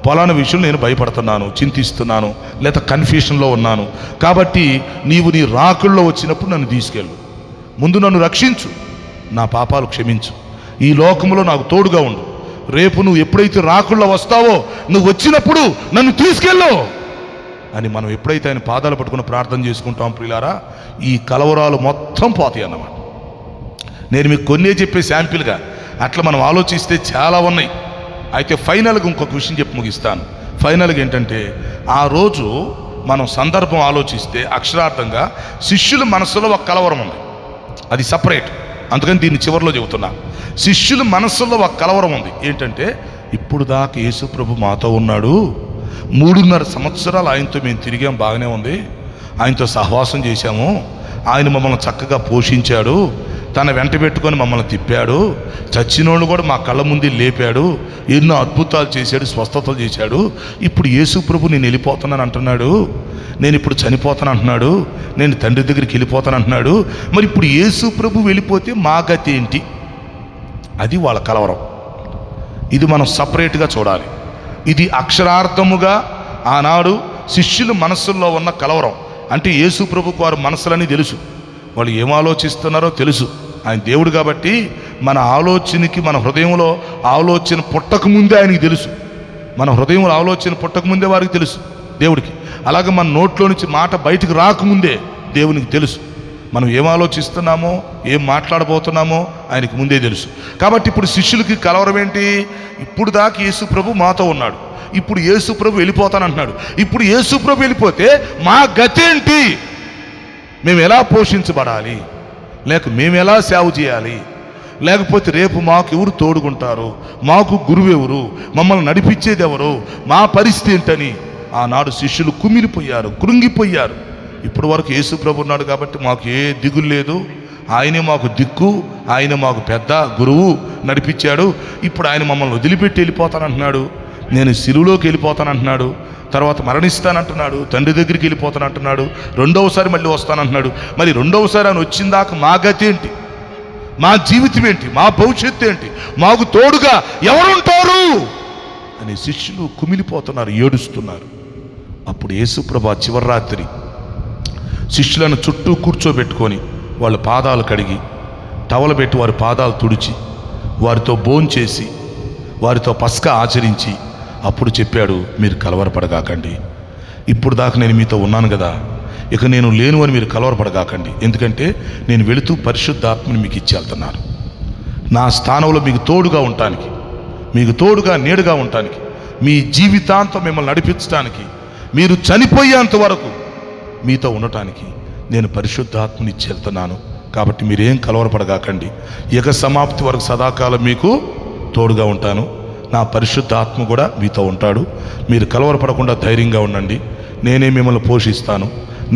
పలానా విషయంలో నేను భయపడుతున్నాను, చింతిస్తున్నాను, లేదా కన్ఫ్యూషన్లో ఉన్నాను, కాబట్టి నీవు నీ రాకుల్లో వచ్చినప్పుడు నన్ను తీసుకెళ్ళు, ముందు నన్ను రక్షించు, నా పాపాలు క్షమించు, ఈ లోకంలో నాకు తోడుగా ఉండు, రేపు నువ్వు ఎప్పుడైతే రాకుల్లో వస్తావో నువ్వు వచ్చినప్పుడు నన్ను తీసుకెళ్ళు అని మనం ఎప్పుడైతే ఆయన పాదాలు పట్టుకుని ప్రార్థన చేసుకుంటాం ప్రియులారా, ఈ కలవరాలు మొత్తం పోతాయి అన్నమాట. నేను మీకు కొన్నే చెప్పే శాంపిల్గా, అట్లా మనం ఆలోచిస్తే చాలా ఉన్నాయి. అయితే ఫైనల్గా ఇంకొక విషయం చెప్పి ముగిస్తాను. ఫైనల్గా ఏంటంటే, ఆ రోజు మనం సందర్భం ఆలోచిస్తే అక్షరార్థంగా శిష్యుల మనసులో ఒక కలవరం ఉంది, అది సపరేట్, అందుకని దీన్ని చివరిలో చెబుతున్నా. శిష్యుల మనసులో ఒక కలవరం ఉంది. ఏంటంటే, ఇప్పుడు దాకా యేసు ప్రభు మాతో ఉన్నాడు, 3.5 సంవత్సరాలు ఆయనతో మేము తిరిగాం, బాగానే ఉంది, ఆయనతో సహవాసం చేశాము, ఆయన మమ్మల్ని చక్కగా పోషించాడు, తన వెంట పెట్టుకొని మమ్మల్ని తిప్పాడు, చచ్చినోళ్ళు కూడా మా కళ్ళ ముందు లేపాడు, ఎన్నో అద్భుతాలు చేశాడు, స్వస్థతలు చేశాడు. ఇప్పుడు యేసు ప్రభు నేను వెళ్ళిపోతున్నాను అంటున్నాడు, నేను ఇప్పుడు చనిపోతాను అంటున్నాడు, నేను తండ్రి దగ్గరికి వెళ్ళిపోతాను అంటున్నాడు. మరి ఇప్పుడు యేసు ప్రభు వెళ్ళిపోతే మా గతి ఏంటి? అది వాళ్ళ కలవరం. ఇది మనం సపరేట్గా చూడాలి. ఇది అక్షరార్థముగా ఆనాడు శిష్యుల మనస్సుల్లో ఉన్న కలవరం. అంటే యేసు ప్రభుకు వారి మనసులని తెలుసు, వాళ్ళు ఏం ఆలోచిస్తున్నారో తెలుసు. ఆయన దేవుడు కాబట్టి మన ఆలోచనకి, మన హృదయంలో ఆలోచన పుట్టకముందే ఆయనకి తెలుసు, మన హృదయంలో ఆలోచన పుట్టకముందే వారికి తెలుసు దేవుడికి. అలాగే మన నోట్లో నుంచి మాట బయటకు రాకముందే దేవునికి తెలుసు. మనం ఏం ఆలోచిస్తున్నామో, ఏం మాట్లాడబోతున్నామో ఆయనకి ముందే తెలుసు. కాబట్టి ఇప్పుడు శిష్యులకి కలవరం ఏంటి? ఇప్పుడు దాకా యేసు ప్రభు మాతో ఉన్నాడు, ఇప్పుడు యేసు ప్రభు వెళ్ళిపోతానంటున్నాడు. ఇప్పుడు యేసు ప్రభు వెళ్ళిపోతే మా గతి ఏంటి? మేము ఎలా పోషించబడాలి, లేక మేము ఎలా సేవ చేయాలి, లేకపోతే రేపు మాకు ఎవరు తోడుకుంటారు, మాకు గురువు ఎవరు, మమ్మల్ని నడిపించేది ఎవరు, మా పరిస్థితి ఏంటని ఆనాడు శిష్యులు కుమిలిపోయారు, కృంగిపోయారు. ఇప్పటి వరకు యేసు ప్రభు ఉన్నాడు కాబట్టి మాకు ఏ దిగులు లేదు, ఆయనే మాకు దిక్కు, ఆయన మాకు పెద్ద గురువు, నడిపించాడు. ఇప్పుడు ఆయన మమ్మల్ని వదిలిపెట్టి వెళ్ళిపోతానంటున్నాడు, నేను సిలువలోకి వెళ్ళిపోతానంటున్నాడు, తర్వాత మరణిస్తానంటున్నాడు, తండ్రి దగ్గరికి వెళ్ళిపోతానంటున్నాడు, రెండవసారి మళ్ళీ వస్తానంటున్నాడు. మరి రెండవసారి ఆయన వచ్చిందాక మా గతి ఏంటి, మా జీవితం ఏంటి, మా భవిష్యత్తు ఏంటి, మాకు తోడుగా ఎవరుంటారు అని శిష్యులు కుమిలిపోతున్నారు, ఏడుస్తున్నారు. అప్పుడు యేసుప్రభు చివరి రాత్రి శిష్యులను చుట్టూ కూర్చోబెట్టుకొని వాళ్ళ పాదాలు కడిగి టవలు పెట్టి వారి పాదాలు తుడిచి వారితో భోంచేసి వారితో పస్కా ఆచరించి అప్పుడు చెప్పాడు, మీరు కలవరపడగాకండి, ఇప్పుడు దాకా నేను మీతో ఉన్నాను కదా, ఇక నేను లేను అని మీరు కలవరపడగాకండి, ఎందుకంటే నేను వెళుతూ పరిశుద్ధాత్మని మీకు ఇచ్చి వెళ్తున్నాను, నా స్థానంలో మీకు తోడుగా ఉండటానికి, మీకు తోడుగా నీడుగా ఉండటానికి, మీ జీవితాంతం మిమ్మల్ని నడిపించడానికి, మీరు చనిపోయేంత వరకు మీతో ఉండటానికి నేను పరిశుద్ధాత్మని ఇచ్చి వెళ్తున్నాను. కాబట్టి మీరేం కలవరపడగాకండి, ఇక సమాప్తి వరకు సదాకాలం మీకు తోడుగా ఉంటాను, నా పరిశుద్ధాత్మ కూడా మీతో ఉంటాడు, మీరు కలవరపడకుండా ధైర్యంగా ఉండండి, నేనే మిమ్మల్ని పోషిస్తాను,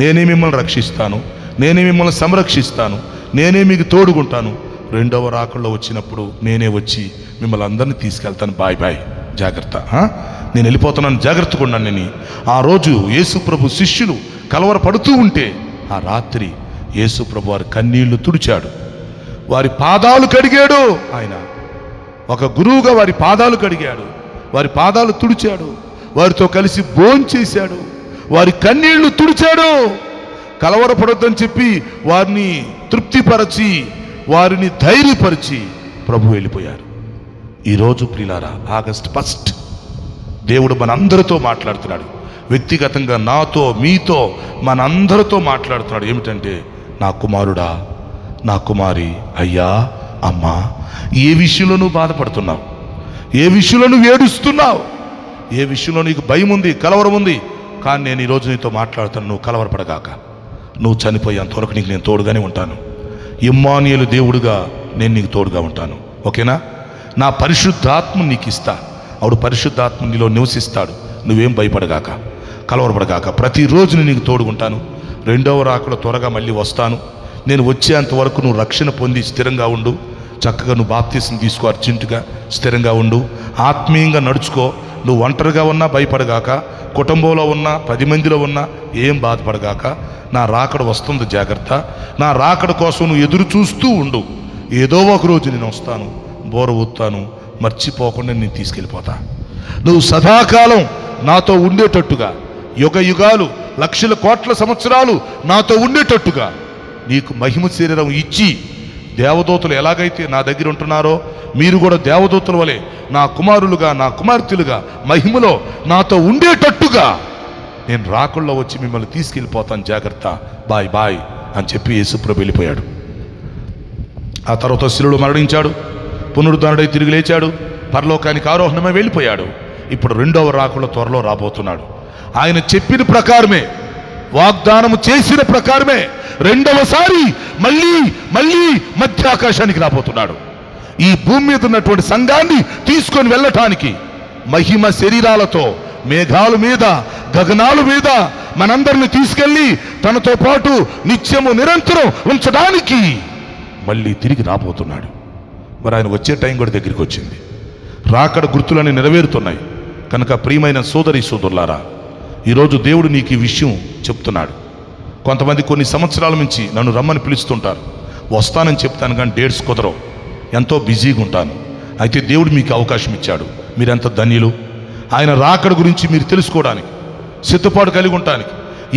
నేనే మిమ్మల్ని రక్షిస్తాను, నేనే మిమ్మల్ని సంరక్షిస్తాను, నేనే మీకు తోడుగుంటాను, రెండవ రాకల్లో వచ్చినప్పుడు నేనే వచ్చి మిమ్మల్ని అందరినీ తీసుకెళ్తాను, బాయ్ బాయ్, జాగ్రత్త, నేను వెళ్ళిపోతున్నాను, జాగ్రత్తగా ఉండండి అని ఆ రోజు యేసు ప్రభు శిష్యులు కలవరపడుతూ ఉంటే ఆ రాత్రి యేసు ప్రభు వారి కన్నీళ్లు తుడిచాడు, వారి పాదాలు కడిగాడు. ఆయన ఒక గురువుగా వారి పాదాలు కడిగాడు, వారి పాదాలు తుడిచాడు, వారితో కలిసి భోంచేశాడు, వారి కన్నీళ్లు తుడిచాడు. కలవరపడొద్దని చెప్పి వారిని తృప్తిపరచి వారిని ధైర్యపరిచి ప్రభు వెళ్ళిపోయారు. ఈరోజు ప్రియులారా, ఆగస్ట్ 1 దేవుడు మనందరితో మాట్లాడుతున్నాడు. వ్యక్తిగతంగా నాతో, మీతో, మనందరితో మాట్లాడుతున్నాడు. ఏమిటంటే, నా కుమారుడా, నా కుమారి, అయ్యా, అమ్మా, ఏ విషయంలో నువ్వు బాధపడుతున్నావు, ఏ విషయంలో నువ్వు ఏడుస్తున్నావు, ఏ విషయంలో నీకు భయం ఉంది, కలవరం ఉంది, కానీ నేను ఈరోజు నీతో మాట్లాడుతాను. నువ్వు కలవరపడగాక. నువ్వు చనిపోయేంతవరకు నీకు నేను తోడుగానే ఉంటాను. ఇమ్మానుయేలు దేవుడుగా నేను నీకు తోడుగా ఉంటాను. ఓకేనా? నా పరిశుద్ధాత్మ నీకు ఇస్తా. ఆవిడ పరిశుద్ధాత్మ నీలో నివసిస్తాడు. నువ్వేం భయపడగాక, కలవరపడగాక. ప్రతిరోజు నేను నీకు తోడుకుంటాను. రెండవ రాకడ త్వరగా మళ్ళీ వస్తాను. నేను వచ్చేంత వరకు నువ్వు రక్షణ పొంది స్థిరంగా ఉండు. చక్కగా నువ్వు బాప్తీసం తీసుకో, అర్జెంటుగా స్థిరంగా ఉండు, ఆత్మీయంగా నడుచుకో. నువ్వు ఒంటరిగా ఉన్నా భయపడగాక, కుటుంబంలో ఉన్నా 10 మందిలో ఉన్నా ఏం బాధపడగాక. నా రాకడ వస్తుంది, జాగ్రత్త. నా రాకడ కోసం నువ్వు ఎదురు చూస్తూ ఉండు. ఏదో ఒక రోజు నేను వస్తాను, బోర ఊతాను, మర్చిపోకుండా నేను తీసుకెళ్ళిపోతా. నువ్వు సదాకాలం నాతో ఉండేటట్టుగా, యుగ యుగాలు, లక్షల కోట్ల సంవత్సరాలు నాతో ఉండేటట్టుగా నీకు మహిమ శరీరం ఇచ్చి, దేవదూతలు ఎలాగైతే నా దగ్గర ఉంటున్నారో మీరు కూడా దేవదూతల వలె నా కుమారులుగా, నా కుమార్తెలుగా మహిమలో నాతో ఉండేటట్టుగా నేను రాకుల్లో వచ్చి మిమ్మల్ని తీసుకెళ్ళిపోతాను, జాగ్రత్త, బాయ్ బాయ్ అని చెప్పి యేసుప్రభు వెళ్ళిపోయాడు. ఆ తర్వాత శిలువలో మరణించాడు, పునరుద్ధరణై తిరిగి లేచాడు, పరలోకానికి ఆరోహణమై వెళ్ళిపోయాడు. ఇప్పుడు రెండవ రాకుల్లో త్వరలో రాబోతున్నాడు. ఆయన చెప్పిన ప్రకారమే, వాగ్దానము చేసిన ప్రకారమే రెండవసారి మళ్ళీ మధ్యాకాశానికి రాబోతున్నాడు. ఈ భూమి మీద ఉన్నటువంటి సంఘాన్ని తీసుకొని వెళ్ళటానికి మహిమ శరీరాలతో మేఘాల మీద, గగనాల మీద మనందరిని తీసుకెళ్ళి తనతో పాటు నిత్యము నిరంతరం ఉంచడానికి మళ్ళీ తిరిగి రాబోతున్నాడు. మరి ఆయన వచ్చే టైం కూడా దగ్గరికి వచ్చింది. రాకడ గుర్తులన్నీ నెరవేరుతున్నాయి. కనుక ప్రియమైన సోదరి సోదరులారా, ఈరోజు దేవుడు నీకు ఈ విషయం చెప్తున్నాడు. కొంతమంది కొన్ని సంవత్సరాల నుంచి నన్ను రమ్మని పిలుస్తుంటారు. వస్తానని చెప్తాను కానీ డేట్స్ కుదరవు, ఎంతో బిజీగా ఉంటాను. అయితే దేవుడు మీకు అవకాశం ఇచ్చాడు. మీరెంత ధన్యులు. ఆయన రాకడ గురించి మీరు తెలుసుకోవడానికి, సిద్ధపాటు కలిగి ఉండటానికి,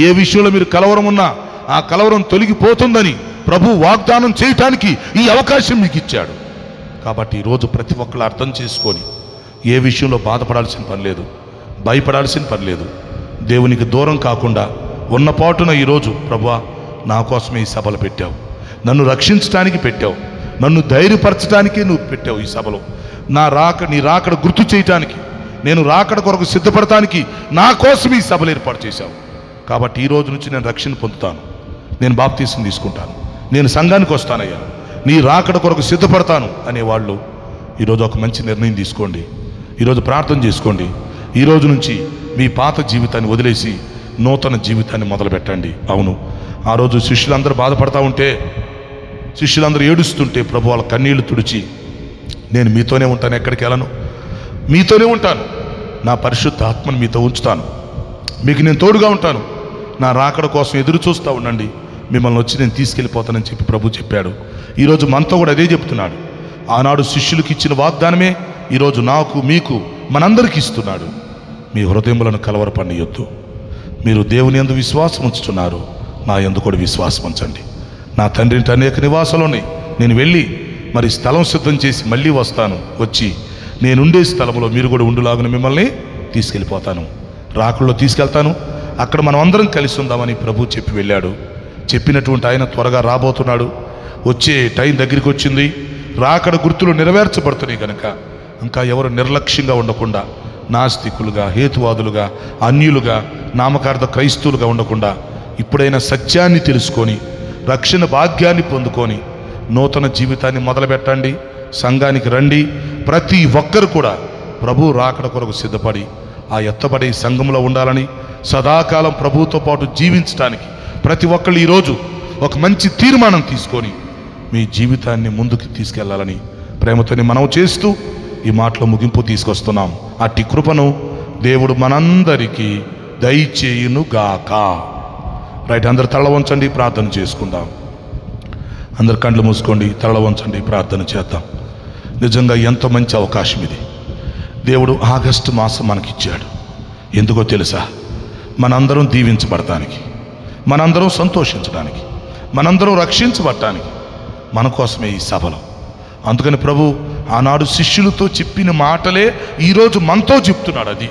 ఏ విషయంలో మీరు కలవరం ఉన్నా ఆ కలవరం తొలగిపోతుందని ప్రభు వాగ్దానం చేయటానికి ఈ అవకాశం మీకు ఇచ్చాడు. కాబట్టి ఈరోజు ప్రతి ఒక్కరు అర్థం చేసుకొని ఏ విషయంలో బాధపడాల్సిన పని లేదు, భయపడాల్సిన పని లేదు. దేవునికి దూరం కాకుండా ఉన్నపాటున ఈరోజు, ప్రభువా, నా కోసమే ఈ సభలు పెట్టావు, నన్ను రక్షించడానికి పెట్టావు, నన్ను ధైర్యపరచడానికి నువ్వు పెట్టావు ఈ సభలో. నీ రాకడ గుర్తు చేయటానికి, నేను రాకడ కొరకు సిద్ధపడటానికి నా కోసం ఈ సభలు ఏర్పాటు చేశావు. కాబట్టి ఈ రోజు నుంచి నేను రక్షణ పొందుతాను, నేను బాప్తీసం తీసుకుంటాను, నేను సంఘానికి వస్తానయ్యా, నీ రాకడ కొరకు సిద్ధపడతాను అనేవాళ్ళు ఈరోజు ఒక మంచి నిర్ణయం తీసుకోండి. ఈరోజు ప్రార్థన చేసుకోండి. ఈ రోజు నుంచి మీ పాత జీవితాన్ని వదిలేసి నూతన జీవితాన్ని మొదలు పెట్టండి. అవును, ఆ రోజు శిష్యులందరూ బాధపడతా ఉంటే, శిష్యులందరూ ఏడుస్తుంటే ప్రభు వాళ్ళ కన్నీళ్లు తుడిచి, నేను మీతోనే ఉంటాను, ఎక్కడికి వెళ్ళను, మీతోనే ఉంటాను, నా పరిశుద్ధ ఆత్మను మీతో ఉంచుతాను, మీకు నేను తోడుగా ఉంటాను, నా రాకడ కోసం ఎదురు చూస్తూ ఉండండి, మిమ్మల్ని వచ్చి నేను తీసుకెళ్ళిపోతానని చెప్పి ప్రభు చెప్పాడు. ఈరోజు మనతో కూడా అదే చెప్తున్నాడు. ఆనాడు శిష్యులకు ఇచ్చిన వాగ్దానమే ఈరోజు నాకు, మీకు, మనందరికీ ఇస్తున్నాడు. మీ హృదయములను కలవరపడనీయొద్దు. మీరు దేవుని యందు విశ్వాసం ఉంచుతున్నారు, నా యందు కూడా విశ్వాసం ఉంచండి. నా తండ్రి అనేక నివాసాలని నేను వెళ్ళి మరి స్థలం సిద్ధం చేసి మళ్ళీ వస్తాను. వచ్చి నేనుండే స్థలంలో మీరు కూడా ఉండులాగున మిమ్మల్ని తీసుకెళ్ళిపోతాను, రాకుల్లో తీసుకెళ్తాను, అక్కడ మనం అందరం కలిసి ఉందామని ప్రభు చెప్పి వెళ్ళాడు. చెప్పినటువంటి ఆయన త్వరగా రాబోతున్నాడు. వచ్చే టైం దగ్గరికి వచ్చింది. రాకడ గుర్తులు నెరవేర్చబడుతున్నాయి కనుక ఇంకా ఎవరు నిర్లక్ష్యంగా ఉండకుండా, నాస్తికులుగా, హేతువాదులుగా, అన్యులుగా, నామకార్థ క్రైస్తవులుగా ఉండకుండా ఇప్పుడైనా సత్యాన్ని తెలుసుకొని రక్షణ భాగ్యాన్ని పొందుకొని నూతన జీవితాన్ని మొదలుపెట్టండి. సంఘానికి రండి. ప్రతి ఒక్కరు కూడా ప్రభు రాకడ కొరకు సిద్ధపడి ఆ ఎత్తబడే సంఘంలో ఉండాలని, సదాకాలం ప్రభువుతో పాటు జీవించడానికి ప్రతి ఒక్కళ్ళు ఈరోజు ఒక మంచి తీర్మానం తీసుకొని మీ జీవితాన్ని ముందుకు తీసుకెళ్లాలని ప్రేమతోని మనవి చేస్తూ ఈ మాటలో ముగింపు తీసుకొస్తున్నాం. అట్టి కృపను దేవుడు మనందరికీ దయచేయునుగాక. రైట్, అందరు తల వంచండి, ప్రార్థన చేసుకుందాం. అందరు కండ్లు మూసుకోండి, తల వంచండి, ప్రార్థన చేద్దాం. నిజంగా ఎంతో మంచి అవకాశం ఇది. దేవుడు ఆగస్టు మాసం మనకిచ్చాడు. ఎందుకో తెలుసా? మనందరం దీవించబడటానికి, మనందరం సంతోషించడానికి, మనందరం రక్షించబడటానికి, మన కోసమే ఈ సభలో. అందుకని ప్రభు ఆనాడు శిష్యులతో చెప్పిన మాటలే ఈరోజు మనతో చెప్తున్నాడు. అది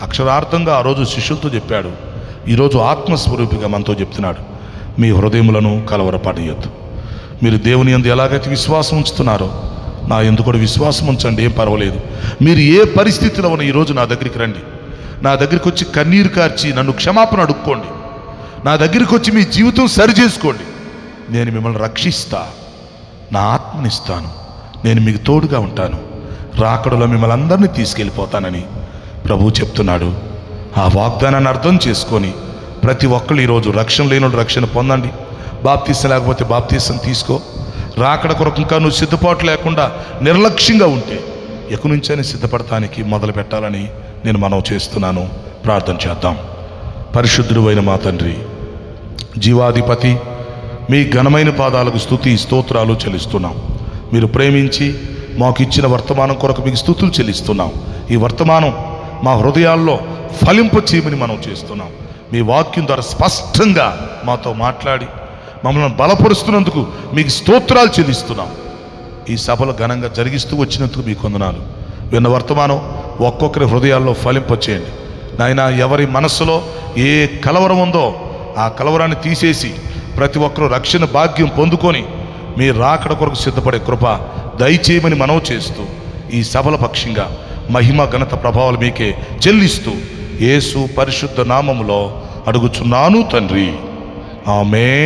అక్షరార్థంగా ఆ రోజు శిష్యులతో చెప్పాడు. ఈరోజు ఆత్మస్వరూపిగా మనతో చెప్తున్నాడు, మీ హృదయములను కలవరపడేయొద్దు. మీరు దేవుని యందు ఎలాగైతే విశ్వాసం ఉంచుతున్నారో నా యందు కూడా విశ్వాసం ఉంచండి, ఏం పర్వాలేదు. మీరు ఏ పరిస్థితిలో ఉన్న ఈరోజు నా దగ్గరికి రండి. నా దగ్గరికి వచ్చి కన్నీరు కార్చి నన్ను క్షమాపణ అడుక్కోండి. నా దగ్గరికి వచ్చి మీ జీవితం సరి చేసుకోండి. నేను మిమ్మల్ని రక్షిస్తా, నా ఆత్మనిస్తాను, నేను మీకు తోడుగా ఉంటాను, రాకడలో మిమ్మల్ని అందరినీ తీసుకెళ్ళిపోతానని ప్రభువు చెప్తున్నాడు. ఆ వాగ్దానాన్ని అర్థం చేసుకొని ప్రతి ఒక్కళ్ళు ఈరోజు రక్షణ లేని రక్షణ పొందండి. బాప్తీసం లేకపోతే బాప్తీసం తీసుకో. రాకడ కొరకు ఇంకా నువ్వు సిద్ధపాటు లేకుండా నిర్లక్ష్యంగా ఉంటే ఎక్కడి నుంచైనా సిద్ధపడటానికి మొదలు పెట్టాలని నేను మనవి చేస్తున్నాను. ప్రార్థన చేద్దాం. పరిశుద్ధుడు అయిన మా తండ్రి, జీవాధిపతి, మీ ఘనమైన పాదాలకు స్తుతి స్తోత్రాలు చెల్లిస్తున్నాం. మీరు ప్రేమించి మాకు ఇచ్చిన వర్తమానం కొరకు మీకు స్తుతులు చెల్లిస్తున్నాం. ఈ వర్తమానం మా హృదయాల్లో ఫలింప చేయమని మనం చేస్తున్నాం. మీ వాక్యం ద్వారా స్పష్టంగా మాతో మాట్లాడి మమ్మల్ని బలపరుస్తున్నందుకు మీకు స్తోత్రాలు చెల్లిస్తున్నాం. ఈ సభలు ఘనంగా జరిగిస్తూ వచ్చినందుకు మీకు వందనాలు. విన్న వర్తమానం ఒక్కొక్కరి హృదయాల్లో ఫలింప చేయండి నాయనా. ఎవరి మనస్సులో ఏ కలవరం ఉందో ఆ కలవరాన్ని తీసేసి ప్రతి ఒక్కరూ రక్షణ భాగ్యం పొందుకొని మీ రాకడ కొరకు సిద్ధపడే కృప దయచేయమని మనవి చేస్తూ ఈ సభల పక్షంగా మహిమ ఘనత ప్రభావాలు మీకే చెల్లిస్తూ యేసు పరిశుద్ధ నామములో అడుగుచున్నాను తండ్రి, ఆమేన్.